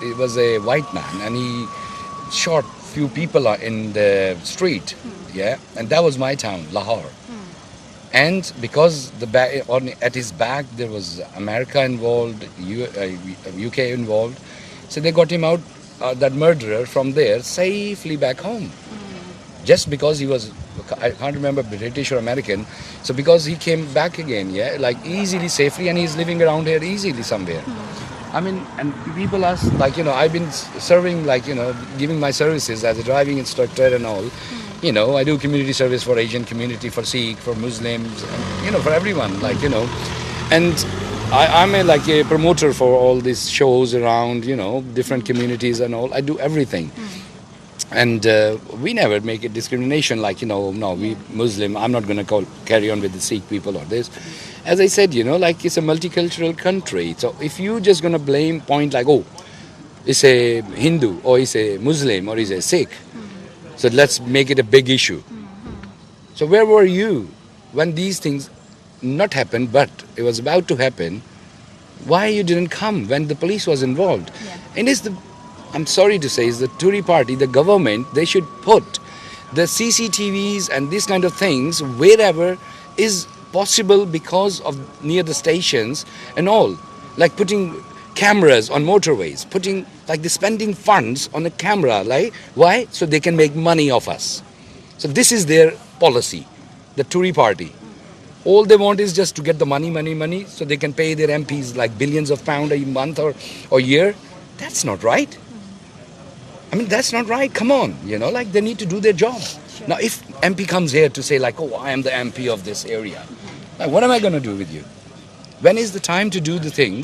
it was a white man, and he shot few people in the street, yeah? And that was my town, Lahore. And because at his back there was America involved, UK involved, so they got him out, that murderer, from there safely back home. Just because he was, I can't remember, British or American. So because he came back again, yeah, like easily, safely, and he's living around here easily somewhere. I mean, and people ask, like, you know, I've been serving, like, you know, giving my services as a driving instructor and all. You know, I do community service for Asian community, for Sikh, for Muslims, and, you know, for everyone, like, you know. And I'm like a promoter for all these shows around, you know, different communities and all. I do everything. And we never make a discrimination like, you know, no, we Muslim, I'm not going to carry on with the Sikh people or this. As I said, you know, like it's a multicultural country. So if you just going to point like, oh, it's a Hindu or it's a Muslim or it's a Sikh, so let's make it a big issue. So where were you when these things not happened, but it was about to happen? Why you didn't come when the police was involved? Yeah. And it's I'm sorry to say, it's the Tory party, the government, they should put the CCTVs and these kind of things wherever is possible because of near the stations and all. Like putting cameras on motorways, they're spending funds on a camera, like, why? So they can make money off us. So this is their policy, the Tory party. All they want is just to get the money, so they can pay their MPs like billions of pounds a month or year. That's not right. I mean, that's not right. Come on, you know, like they need to do their job. Sure. Now, if MP comes here to say like, oh, I am the MP of this area, like, what am I going to do with you? When is the time to do the thing?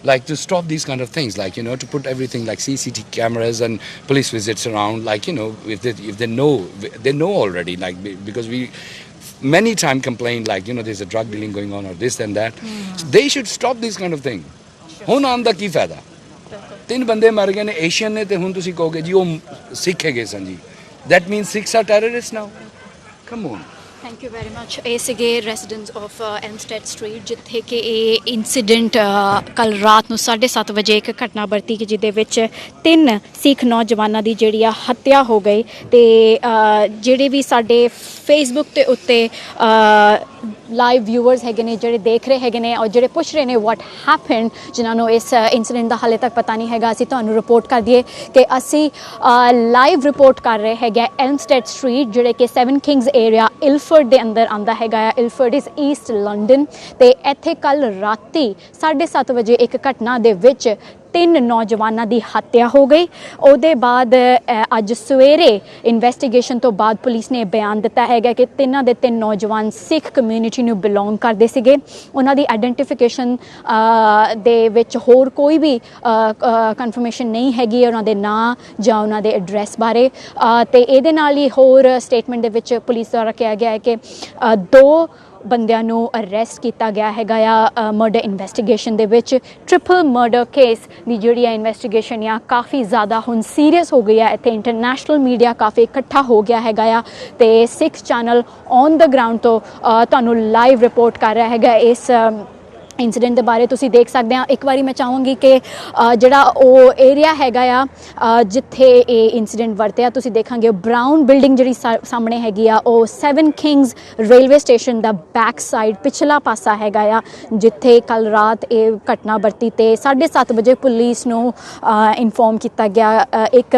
Like to stop these kind of things, like, you know, to put everything like CCTV cameras and police visits around, like, you know, if they know already, like, because we many times complain, like, you know, there's a drug dealing going on or this and that. So they should stop these kind of thing. ਹੁਣ ਆਉਣ ਦਾ ਕੀ ਫਾਇਦਾ? 3 ਬੰਦੇ ਮਰ ਗਏ ਨੇ Asian ਨੇ ਤੇ ਹੁਣ ਤੁਸੀਂ ਕਹੋਗੇ ਜੀ ਉਹ ਸਿੱਖ ਹੈਗੇ ਸਨ ਜੀ. That means Sikhs are terrorists now. Come on. Thank you very much. ਇਹ ਸੀਗੇ ਰੈਜ਼ੀਡੈਂਟਸ ਆਫ ਐਲਮਸਟੈਡ ਸਟਰੀਟ, ਜਿੱਥੇ ਕਿ ਇਹ ਇੰਸੀਡੈਂਟ ਕੱਲ ਰਾਤ ਨੂੰ 7:30 ਵਜੇ ਇੱਕ ਘਟਨਾ ਵਰਤੀ ਕਿ ਜਿਹਦੇ ਵਿੱਚ 3 ਸਿੱਖ ਨੌਜਵਾਨਾਂ ਦੀ ਜਿਹੜੀ ਆ ਹੱਤਿਆ ਹੋ ਗਈ। ਤੇ ਜਿਹੜੇ ਵੀ ਸਾਡੇ ਫੇਸਬੁੱਕ ਦੇ ਉੱਤੇ ਲਾਈਵ ਵਿਊਅਰਸ ਹੈਗੇ ਨੇ, ਜਿਹੜੇ ਦੇਖ ਰਹੇ ਹੈਗੇ ਨੇ ਔਰ ਜਿਹੜੇ ਪੁੱਛ ਰਹੇ ਨੇ ਵਾਟ ਹੈਪਨ, ਜਿਨ੍ਹਾਂ ਨੂੰ ਇਸ ਇੰਸੀਡੈਂਟ ਦਾ ਹਾਲੇ ਤੱਕ ਪਤਾ ਨਹੀਂ ਹੈਗਾ, ਅਸੀਂ ਤੁਹਾਨੂੰ ਰਿਪੋਰਟ ਕਰ ਦਈਏ ਕਿ ਅਸੀਂ ਲਾਈਵ ਰਿਪੋਰਟ ਕਰ ਰਹੇ ਹੈਗੇ ਐਲਮਸਟੈਡ ਸਟਰੀਟ, ਜਿਹੜੇ ਕਿ 7 ਕਿੰਗਸ ਏਰੀਆ ਇਲਫਰਡ ਦੇ ਅੰਦਰ ਆਉਂਦਾ ਹੈਗਾ ਆ। ਇਲਫਰਡ ਇਜ਼ ਈਸਟ ਲੰਡਨ। ਤੇ ਇੱਥੇ ਕੱਲ ਰਾਤੀ 7:30 ਵਜੇ ਇੱਕ ਘਟਨਾ ਦੇ ਵਿੱਚ 3 ਨੌਜਵਾਨਾਂ ਦੀ ਹੱਤਿਆ ਹੋ ਗਈ। ਉਹਦੇ ਬਾਅਦ ਅੱਜ ਸਵੇਰੇ ਇਨਵੈਸਟੀਗੇਸ਼ਨ ਤੋਂ ਬਾਅਦ ਪੁਲਿਸ ਨੇ ਬਿਆਨ ਦਿੱਤਾ ਹੈਗਾ ਕਿ 3 ਨੌਜਵਾਨ ਸਿੱਖ ਕਮਿਊਨਿਟੀ ਨੂੰ ਬਿਲੋਂਗ ਕਰਦੇ ਸੀਗੇ। ਉਹਨਾਂ ਦੀ ਆਈਡੈਂਟੀਫਿਕੇਸ਼ਨ ਦੇ ਵਿੱਚ ਹੋਰ ਕੋਈ ਵੀ ਕਨਫਰਮੇਸ਼ਨ ਨਹੀਂ ਹੈਗੀ ਉਹਨਾਂ ਦੇ ਨਾਂ ਜਾਂ ਉਹਨਾਂ ਦੇ ਐਡਰੈਸ ਬਾਰੇ। ਤੇ ਇਹਦੇ ਨਾਲ ਹੀ ਹੋਰ ਸਟੇਟਮੈਂਟ ਦੇ ਵਿੱਚ ਪੁਲਿਸ ਦੁਆਰਾ ਕਿਹਾ ਗਿਆ ਹੈ ਕਿ 2 ਬੰਦਿਆਂ ਨੂੰ ਅਰੈਸਟ ਕੀਤਾ ਗਿਆ ਹੈਗਾ ਆ ਮਰਡਰ ਇਨਵੈਸਟੀਗੇਸ਼ਨ ਦੇ ਵਿੱਚ। ਟ੍ਰਿਪਲ ਮਰਡਰ ਕੇਸ ਦੀ ਜਿਹੜੀ ਆ ਇਨਵੈਸਟੀਗੇਸ਼ਨ ਆ ਕਾਫੀ ਜ਼ਿਆਦਾ ਹੁਣ ਸੀਰੀਅਸ ਹੋ ਗਈ ਆ। ਇੱਥੇ ਇੰਟਰਨੈਸ਼ਨਲ ਮੀਡੀਆ ਕਾਫੀ ਇਕੱਠਾ ਹੋ ਗਿਆ ਹੈਗਾ ਆ ਤੇ 6 ਚੈਨਲ ਔਨ ਦ ਗਰਾਊਂਡ ਤੋਂ ਤੁਹਾਨੂੰ ਲਾਈਵ ਰਿਪੋਰਟ ਕਰ ਰਿਹਾ ਹੈਗਾ ਇਸ ਇੰਸੀਡੈਂਟ ਦੇ ਬਾਰੇ। ਤੁਸੀਂ ਦੇਖ ਸਕਦੇ ਆ। ਇੱਕ ਵਾਰੀ ਮੈਂ ਚਾਹਾਂਗੀ ਕਿ ਜਿਹੜਾ ਉਹ ਏਰੀਆ ਹੈਗਾ ਆ ਜਿੱਥੇ ਇਹ ਇੰਸੀਡੈਂਟ ਵਰਤਿਆ, ਤੁਸੀਂ ਦੇਖਾਂਗੇ ਬਰਾਊਨ ਬਿਲਡਿੰਗ ਜਿਹੜੀ ਸਾਹਮਣੇ ਹੈਗੀ ਆ ਉਹ 7 ਕਿੰਗਸ ਰੇਲਵੇ ਸਟੇਸ਼ਨ ਦਾ ਬੈਕ ਸਾਈਡ ਪਿਛਲਾ ਪਾਸਾ ਹੈਗਾ ਆ, ਜਿੱਥੇ ਕੱਲ ਰਾਤ ਇਹ ਘਟਨਾ ਵਰਤੀ। ਤੇ 7:30 ਵਜੇ ਪੁਲਿਸ ਨੂੰ ਇਨਫੋਰਮ ਕੀਤਾ ਗਿਆ। ਇੱਕ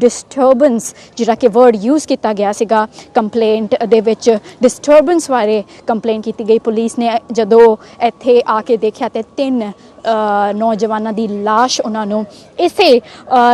ਡਿਸਟਰਬੈਂਸ ਜਿਹੜਾ ਕਿ ਵਰਡ ਯੂਜ਼ ਕੀਤਾ ਗਿਆ ਸੀਗਾ ਕੰਪਲੇਂਟ ਦੇ ਵਿੱਚ, ਡਿਸਟਰਬੈਂਸ ਬਾਰੇ ਕੰਪਲੇਂਟ ਕੀਤੀ ਗਈ। ਪੁਲਿਸ ਨੇ ਜਦੋਂ ਇੱਥੇ ਆ ਕੇ ਦੇਖਿਆ ਤੇ 3 ਨੌਜਵਾਨਾਂ ਦੀ ਲਾਸ਼ ਉਹਨਾਂ ਨੂੰ ਇਸੇ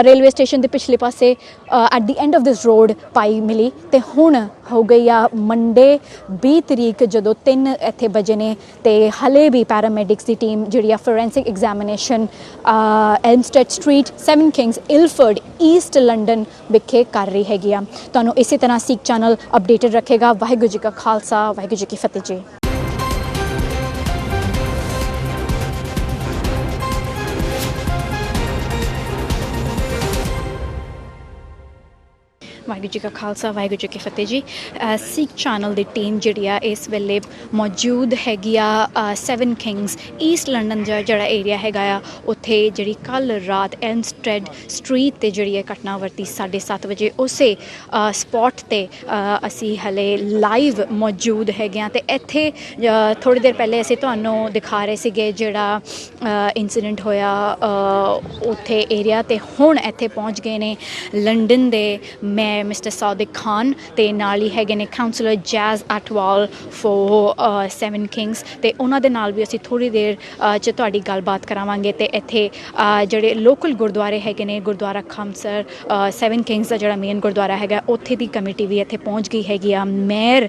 ਰੇਲਵੇ ਸਟੇਸ਼ਨ ਦੇ ਪਿਛਲੇ ਪਾਸੇ at the end of this road ਪਾਈ ਮਿਲੀ। ਤੇ ਹੁਣ ਹੋ ਗਈ ਆ ਮੰਡੇ 20 ਤਰੀਕ ਜਦੋਂ 3 ਇੱਥੇ ਵਜੇ ਨੇ ਤੇ ਹਲੇ ਵੀ ਪੈਰਾਮੈਡਿਕਸ ਦੀ ਟੀਮ ਜਿਹੜੀ ਆ forensic examination Elmstead street 7 Kings Ilford East London ਵਿਖੇ ਕਰ ਰਹੀ ਹੈਗੀ ਆ। ਤੁਹਾਨੂੰ ਇਸੇ ਤਰ੍ਹਾਂ ਸਿੱਖ ਚੈਨਲ ਅਪਡੇਟਡ ਰੱਖੇਗਾ। ਵਾਹਿਗੁਰੂ ਜੀ ਕਾ ਖਾਲਸਾ, ਵਾਹਿਗੁਰੂ ਜੀ ਕੀ ਫਤਿਹ ਜੀ। ਵਾਹਿਗੁਰੂ ਜੀ ਕਾ ਖਾਲਸਾ ਵਾਹਿਗੁਰੂ ਜੀ ਕੀ ਫਤਿਹ ਜੀ। ਸਿੱਖ ਚੈਨਲ ਦੀ ਟੀਮ ਜਿਹੜੀ ਆ ਇਸ ਵੇਲੇ ਮੌਜੂਦ ਹੈਗੀ ਆ 7 ਕਿੰਗਸ ਈਸਟ ਲੰਡਨ ਦਾ ਜਿਹੜਾ ਏਰੀਆ ਹੈਗਾ ਆ ਉੱਥੇ ਜਿਹੜੀ ਕੱਲ ਰਾਤ ਐਲਮਸਟੈਡ ਸਟਰੀਟ ਤੇ ਜਿਹੜੀ ਇਹ ਘਟਨਾ ਵਰਤੀ 7:30 ਵਜੇ ਉਸੇ ਸਪੌਟ ਤੇ ਅਸੀਂ ਹਲੇ ਲਾਈਵ ਮੌਜੂਦ ਹੈਗੇ ਆ ਤੇ ਇੱਥੇ ਥੋੜ੍ਹੀ ਦੇਰ ਪਹਿਲੇ ਅਸੀਂ ਤੁਹਾਨੂੰ ਦਿਖਾ ਰਹੇ ਸੀਗੇ ਜਿਹੜਾ ਇੰਸੀਡੈਂਟ ਹੋਇਆ ਉੱਥੇ ਏਰੀਆ ਤੇ ਹੁਣ ਇੱਥੇ ਪਹੁੰਚ ਗਏ ਨੇ ਲੰਡਨ ਦੇ ਮੇਅਰ ਮਿਸਟਰ ਸਾਦਿਕ ਖਾਨ ਤੇ ਨਾਲ ਹੀ ਹੈਗੇ ਨੇ councillor Jazz Atwal for 7 Kings ਤੇ ਉਹਨਾਂ ਦੇ ਨਾਲ ਵੀ ਅਸੀਂ ਥੋੜ੍ਹੀ ਦੇਰ 'ਚ ਤੁਹਾਡੀ ਗੱਲਬਾਤ ਕਰਾਵਾਂਗੇ ਤੇ ਇੱਥੇ ਜਿਹੜੇ ਲੋਕਲ ਗੁਰਦੁਆਰੇ ਹੈਗੇ ਨੇ ਗੁਰਦੁਆਰਾ ਖਮਸਰ 7 ਕਿੰਗਸ ਦਾ ਜਿਹੜਾ ਮੇਨ ਗੁਰਦੁਆਰਾ ਹੈਗਾ ਉੱਥੇ ਦੀ ਕਮੇਟੀ ਵੀ ਇੱਥੇ ਪਹੁੰਚ ਗਈ ਹੈਗੀ ਆ ਮੇਅਰ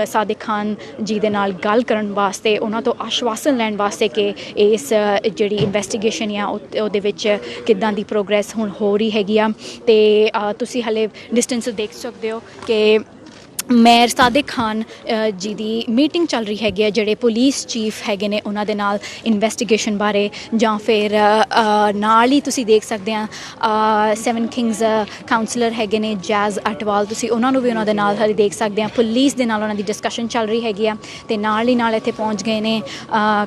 ਸਾਦਿਕ ਖਾਨ ਜੀ ਦੇ ਨਾਲ ਗੱਲ ਕਰਨ ਵਾਸਤੇ ਉਹਨਾਂ ਤੋਂ ਆਸ਼ਵਾਸਨ ਲੈਣ ਵਾਸਤੇ ਕਿ ਇਸ ਜਿਹੜੀ ਇਨਵੈਸਟੀਗੇਸ਼ਨ ਆ ਉਹਦੇ ਵਿੱਚ ਕਿੱਦਾਂ ਦੀ ਪ੍ਰੋਗਰੈਸ ਹੁਣ ਹੋ ਰਹੀ ਹੈਗੀ ਆ ਤੇ ਤੁਸੀਂ ਹਲੇ ਡਿਸਟੈਂਸ ਦੇਖ ਸਕਦੇ ਹੋ ਕਿ ਮੇਅਰ ਸਾਦਿਕ ਖਾਨ ਜੀ ਦੀ ਮੀਟਿੰਗ ਚੱਲ ਰਹੀ ਹੈਗੀ ਹੈ ਜਿਹੜੇ ਪੁਲਿਸ ਚੀਫ ਹੈਗੇ ਨੇ ਉਹਨਾਂ ਦੇ ਨਾਲ ਇਨਵੈਸਟੀਗੇਸ਼ਨ ਬਾਰੇ ਜਾਂ ਫਿਰ ਨਾਲ ਹੀ ਤੁਸੀਂ ਦੇਖ ਸਕਦੇ ਆ 7 ਕਿੰਗਸ ਕਾਉਂਸਲਰ ਹੈਗੇ ਨੇ ਜੈਜ਼ ਅਟਵਾਲ ਤੁਸੀਂ ਉਹਨਾਂ ਨੂੰ ਵੀ ਉਹਨਾਂ ਦੇ ਨਾਲ ਹਲੇ ਦੇਖ ਸਕਦੇ ਆ ਪੁਲਿਸ ਦੇ ਨਾਲ ਉਹਨਾਂ ਦੀ ਡਿਸਕਸ਼ਨ ਚੱਲ ਰਹੀ ਹੈਗੀ ਆ ਤੇ ਨਾਲ ਹੀ ਨਾਲ ਇੱਥੇ ਪਹੁੰਚ ਗਏ ਨੇ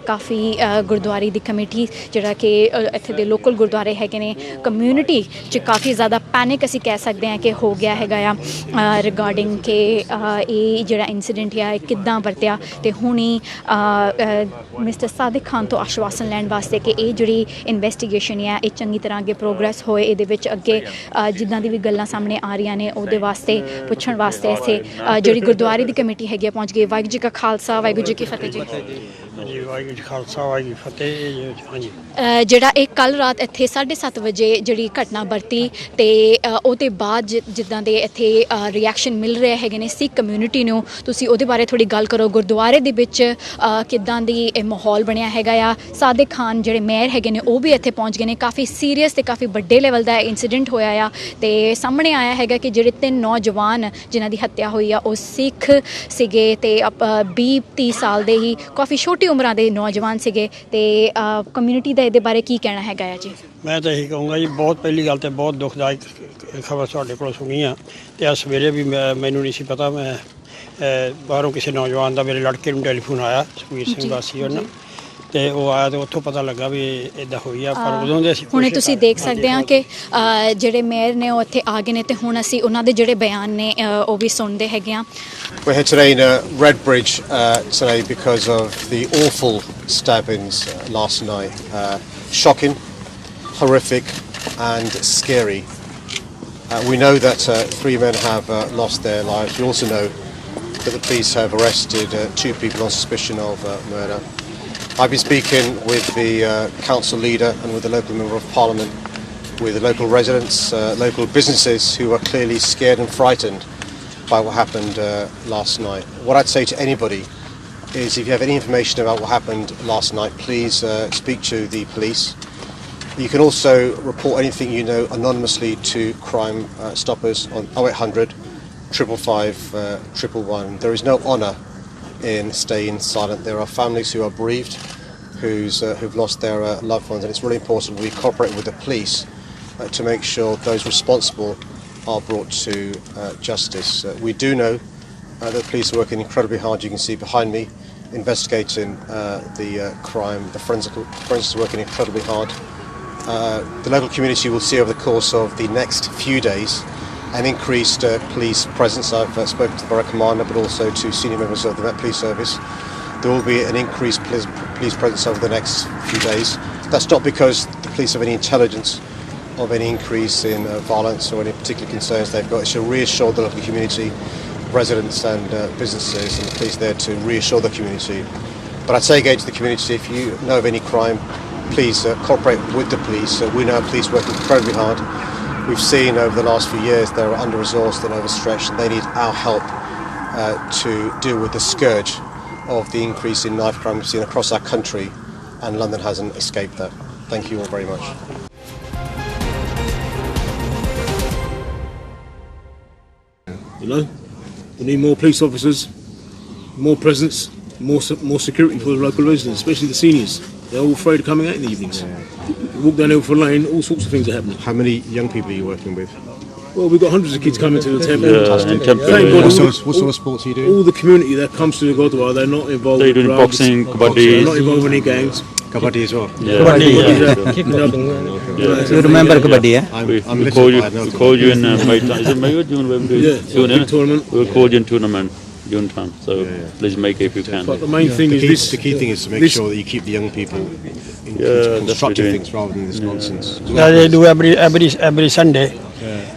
ਕਾਫੀ ਗੁਰਦੁਆਰੇ ਦੀ ਕਮੇਟੀ ਜਿਹੜਾ ਕਿ ਇੱਥੇ ਦੇ ਲੋਕਲ ਗੁਰਦੁਆਰੇ ਹੈਗੇ ਨੇ ਕਮਿਊਨਿਟੀ 'ਚ ਕਾਫੀ ਜ਼ਿਆਦਾ ਪੈਨਿਕ ਅਸੀਂ ਕਹਿ ਸਕਦੇ ਹਾਂ ਕਿ ਹੋ ਗਿਆ ਹੈਗਾ ਆ ਰਿਗਾਰਡਿੰਗ ਕਿ ਇਹ ਜਿਹੜਾ ਇੰਸੀਡੈਂਟ ਆ ਇਹ ਕਿੱਦਾਂ ਵਰਤਿਆ ਤੇ ਹੁਣੀ ਮਿਸਟਰ ਸਾਦਿਕ ਖਾਨ ਤੋਂ ਆਸ਼ਵਾਸਨ ਲੈਣ ਵਾਸਤੇ ਕਿ ਇਹ ਜਿਹੜੀ ਇਨਵੈਸਟੀਗੇਸ਼ਨ ਆ ਇਹ ਚੰਗੀ ਤਰ੍ਹਾਂ ਅੱਗੇ ਪ੍ਰੋਗਰੈਸ ਹੋਏ ਇਹਦੇ ਵਿੱਚ ਅੱਗੇ ਜਿੱਦਾਂ ਦੀ ਵੀ ਗੱਲਾਂ ਸਾਹਮਣੇ ਆ ਰਹੀਆਂ ਨੇ ਉਹਦੇ ਵਾਸਤੇ ਪੁੱਛਣ ਵਾਸਤੇ ਇੱਥੇ ਜਿਹੜੀ ਗੁਰਦੁਆਰੇ ਦੀ ਕਮੇਟੀ ਹੈਗੀ ਆ ਪਹੁੰਚ ਗਈ ਵਾਹਿਗੁਰੂ ਜੀ ਕਾ ਖਾਲਸਾ ਵਾਹਿਗੁਰੂ ਜੀ ਕੀ ਫਤਿਹ ਜੀ ਵਾਹਿਗੁਰੂ ਜੀ ਖਾਲਸਾ ਵਾਹਿਗੁਰੂ ਫਤਿਹ ਹਾਂਜੀ ਜਿਹੜਾ ਇਹ ਕੱਲ ਰਾਤ ਇੱਥੇ 7:30 ਵਜੇ ਜਿਹੜੀ ਘਟਨਾ ਵਰਤੀ ਤੇ ਉਹਦੇ ਬਾਅਦ ਜਿੱਦਾਂ ਦੇ ਇੱਥੇ ਰਿਐਕਸ਼ਨ ਮਿਲ ਰਹੇ ਹੈਗੇ ਨੇ ਸਿੱਖ ਕਮਿਊਨਿਟੀ ਨੂੰ ਤੁਸੀਂ ਉਹਦੇ ਬਾਰੇ ਥੋੜੀ ਗੱਲ ਕਰੋ ਗੁਰਦੁਆਰੇ ਦੇ ਵਿੱਚ ਕਿੱਦਾਂ ਦੀ ਇਹ ਮਾਹੌਲ ਬਣਿਆ ਹੈਗਾ ਆ ਸਾਦਿਕ ਖਾਨ ਜਿਹੜੇ ਮੇਅਰ ਹੈਗੇ ਨੇ ਉਹ ਵੀ ਇੱਥੇ ਪਹੁੰਚ ਗਏ ਨੇ ਕਾਫੀ ਸੀਰੀਅਸ ਤੇ ਕਾਫੀ ਵੱਡੇ ਲੈਵਲ ਦਾ ਇੰਸੀਡੈਂਟ ਹੋਇਆ ਆ ਤੇ ਸਾਹਮਣੇ ਆਇਆ ਹੈਗਾ ਕਿ ਜਿਹੜੇ 3 ਨੌਜਵਾਨ ਜਿਨ੍ਹਾਂ ਦੀ ਹੱਤਿਆ ਹੋਈ ਆ ਉਹ ਸਿੱਖ ਸੀਗੇ ਤੇ 20-30 ਸਾਲ ਦੇ ਹੀ ਕਾਫੀ ਛੋਟੀ ਉਮਰਾਂ ਦੇ ਨੌਜਵਾਨ ਸੀਗੇ ਤੇ ਕਮਿਊਨਿਟੀ ਦਾ ਇਹਦੇ ਬਾਰੇ ਕੀ ਕਹਿਣਾ ਹੈਗਾ ਆ ਜੀ ਮੈਂ ਤਾਂ ਇਹੀ ਕਹੂੰਗਾ ਜੀ ਬਹੁਤ ਪਹਿਲੀ ਗੱਲ ਤੇ ਬਹੁਤ ਦੁਖਦਾਇਕ ਖਬਰ ਤੁਹਾਡੇ ਕੋਲ ਸੁਣੀ ਆ ਤੇ ਆ ਸਵੇਰੇ ਵੀ ਮੈਨੂੰ ਨਹੀਂ ਸੀ ਪਤਾ ਮੈਂ ਬਾਹਰੋਂ ਕਿਸੇ ਨੌਜਵਾਨ ਦਾ ਮੇਰੇ ਲੜਕੇ ਨੂੰ ਟੈਲੀਫੋਨ ਆਇਆ ਸੁਖਬੀਰ ਸਿੰਘ ਵਾਸੀ ਉਹਨਾਂ ਤੇ ਉਹ ਆਇਆ ਤੇ ਉੱਥੋਂ ਪਤਾ ਲੱਗਾ ਵੀ ਇਦਾਂ ਹੋਈ ਆ ਪਰ ਉਦੋਂ ਦੇ ਅਸੀਂ ਹੁਣੇ ਤੁਸੀਂ ਦੇਖ ਸਕਦੇ ਆ ਕਿ ਜਿਹੜੇ ਮੇਅਰ ਨੇ ਉਹ ਇੱਥੇ ਆ ਗਏ ਨੇ ਤੇ ਹੁਣ ਅਸੀਂ ਉਹਨਾਂ ਦੇ ਜਿਹੜੇ ਬਿਆਨ ਨੇ ਉਹ ਵੀ ਸੁਣਦੇ ਹੈਗੇ ਆ We're here today in Redbridge today because of the awful stabbings last night. Shocking, horrific and scary. We know that 3 men have lost their lives. We also know that the police have arrested 2 people on suspicion of murder. I've been speaking with the council leader and with the local member of parliament, with the local residents, local businesses who are clearly scared and frightened by what happened last night. What I'd say to anybody is if you have any information about what happened last night, please speak to the police. You can also report anything you know anonymously to Crime Stoppers on 0800 555 111. There is no honour in staying silent. There are families who are bereaved, who've lost their loved ones, and it's really important we cooperate with the police to make sure those responsible are brought to justice. We do know that the police are working incredibly hard. You can see behind me, investigating the crime. The forensics are working incredibly hard. The local community will see over the course of the next few days an increased police presence. I've spoken to the Borough Commander but also to senior members of the Met Police Service. There will be an increased police presence over the next few days. That's not because the police have any intelligence of any increase in violence or any particular concerns they've got. It's to reassure the local community, residents and businesses, and the police there to reassure the community. But I'd say again to the community, if you know of any crime, please cooperate with the police. We know our police work incredibly hard. We've seen over the last few years they're under-resourced and overstretched, and they need our help to deal with the scourge of the increase in knife crime we've seen across our country, and London hasn't escaped that. Thank you all very much. You know, we need more police officers, more presence, more security for the local residents, especially the seniors. They're all afraid of coming out in the evenings. You walk down Ilford Lane, all sorts of things are happening. How many young people are you working with? Well, we've got hundreds of kids coming to the temple. In temple. Thank God. What sort of sports are you doing? All the community that comes to the Gurdwara, they're not involved They with do drugs, boxing, they're kabaddi. not involved in any gangs. Kabaddi as well. Yeah. You remember Kabaddi, eh? I'm We little, call you. but I know We call you in May time. Is it May or June? When we do Yeah, June, big innit? tournament. We'll call you in tournament June time. So please make it if you can. But the main thing is this. The key thing is to make this- sure that you keep the young people in Yeah, constructive definitely. things rather than this nonsense. Yeah, they do every Sunday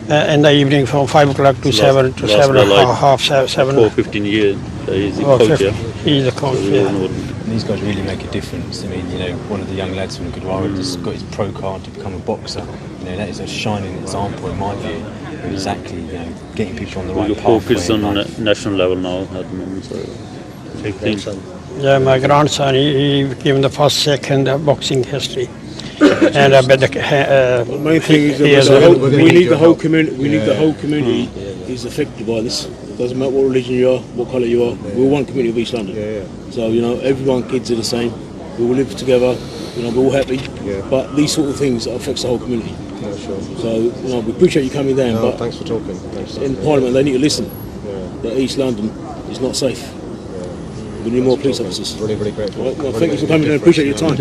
in the evening from 5 o'clock to 7 to Last 7 guy and like half 7. For 15 years, he's the Oh, coach. 50. Yeah. He's the coach. We all Yeah. know. These guys really make a difference. I mean, you know, one of the young lads from Gurdwara has got his pro card to become a boxer. You know, that is a shining example, in my view, of exactly, you know, getting people on the We right got 4 pathway. kids in on life. national level now at the moment. So big thing. Yeah, my grandson, he became the first Sikh in the boxing history. And I bet The main thing is he that has the a- whole, we're gonna we need need your the whole help. community. We need the whole community is affected by this. Doesn't matter what religion you are, what colour you are. We're one community of East London. So you know, everyone, kids are the same. We all live together. You know, we're all happy. But these sort of things affects the whole community. So you know, we appreciate you coming down. No, but thanks for talking. Thanks. in Parliament, they need to listen. That East London is not safe. We need more police officers. Really, really grateful. Right, well, thank you for coming and appreciate your time.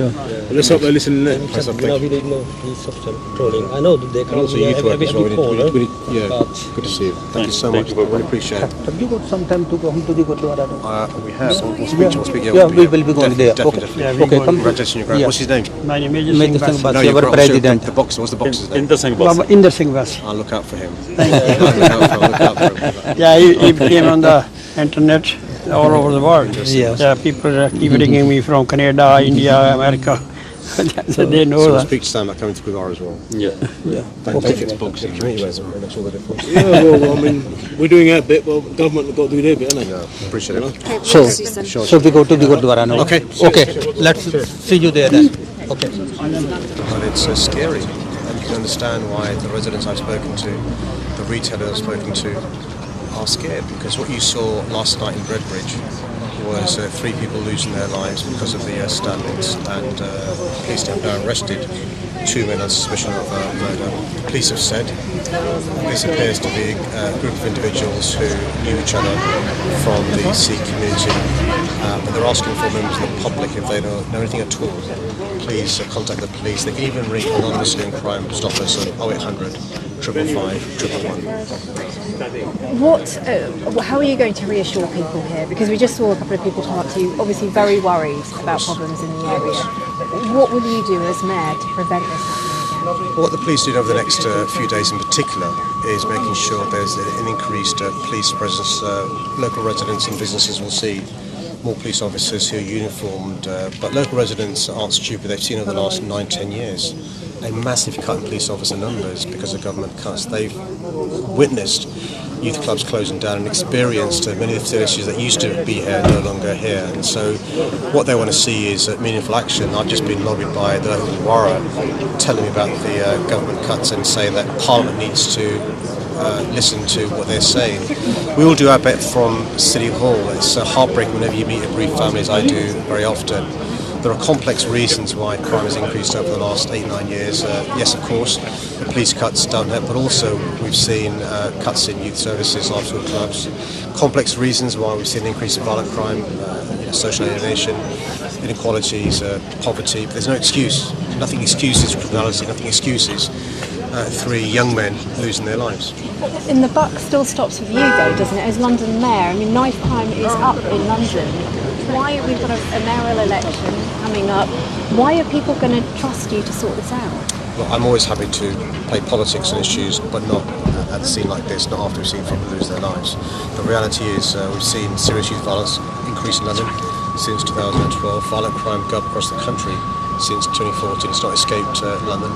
Let's hope they're listening there. Thanks, We need more police officer patrolling. I know that they And can also be youth work as well. every corner. Yeah, but good to see you. Thank you so Thank much. you. I really appreciate it. Have you got some time to come to the Gurdwara? We have. We'll speak. We'll speak. Yeah, we will be going there. Definitely, Okay. Yeah, definitely. we come. Congratulations, your grand. Yeah. What's his name? my name is Mehdi Singh Bas. Bas, your our grand- president. The boxer. What's the boxer's name? In the same box. Inder Singh Bas. I'll look out for him. I'll look out for him. Yeah, he became on the internet all over the world. Yes. Yeah, people keep ringing me from Canada, India, America. So they know So we'll that. speak to Sam about coming to Gurdwara as well. Yeah. Don't think it's boxing. Community ways, makes all the difference. Yeah, well, I mean, we're doing our bit, but government have got to do their bit, haven't they? Yeah, appreciate it. So we go to the Gurdwara now. Okay. Okay. Let's see you there then. Okay. But it's so scary, and you can understand why the residents I've spoken to, the retailers I've spoken to, are scared, because what you saw last night in Redbridge was 3 people losing their lives because of the stabbings, and police have now arrested 2 men on suspicion of murder. Police have said this appears to be a group of individuals who knew each other from the Sikh community, but they're asking for members of the public, if they don't know anything at all, please contact the police. They can even ring anonymously on Crime Stop Us on 0800 555 111. How are you going to reassure people here? Because we just saw a couple of people come up to you, obviously very worried about problems in the area. What will you do as mayor to prevent this happening again? What the police do over the next few days in particular is making sure there's an increased police presence. Local residents and businesses will see more police officers who are uniformed, but local residents aren't stupid. They've seen over the last 9-10 years a massive cut in police officer numbers because of government cuts. They've witnessed youth clubs closing down and experienced many of the facilities that used to be here no longer here. And so what they want to see is meaningful action. I've just been lobbied by the local Gurdwara telling me about the government cuts and say that Parliament needs to listen to what they're saying. We all do our bit from City Hall. It's heartbreaking whenever you meet a bereaved family, as I do very often. There are complex reasons why crime has increased over the last 8-9 years. Yes, of course, the police cuts don't help, but also we've seen cuts in youth services, after school clubs. Complex reasons why we've seen an increase in violent crime, social alienation, inequalities, poverty. But there's no excuse. Nothing excuses criminality. Nothing excuses 3 young men losing their lives. And the buck still stops with you though, doesn't it, as London Mayor? I mean, knife crime is up in London. Why, we've got a mayoral election coming up, why are people going to trust you to sort this out? Well, I'm always happy to play politics on issues, but not at a scene like this, not after we've seen people lose their lives. The reality is we've seen serious youth violence increase in London since 2012, violent crime go up across the country since 2014. It's not escaped London.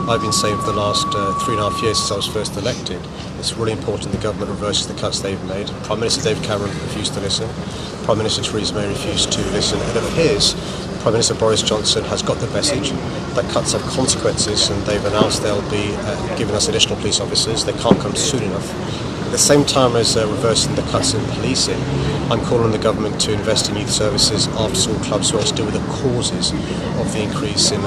I've been saying for the last 3.5 years since I was first elected, it's really important the government reverses the cuts they've made. Prime Minister David Cameron refused to listen. Prime Minister Theresa May refused to listen. It appears Prime Minister Boris Johnson has got the message that cuts have consequences, and they've announced they'll be giving us additional police officers. They can't come soon enough. At the same time as reversing the cuts in policing, I'm calling on the government to invest in youth services, after-school clubs, who else to deal with the causes of the increase in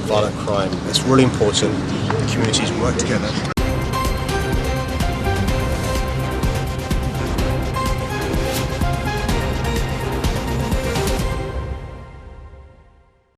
violent crime. It's really important the communities work together.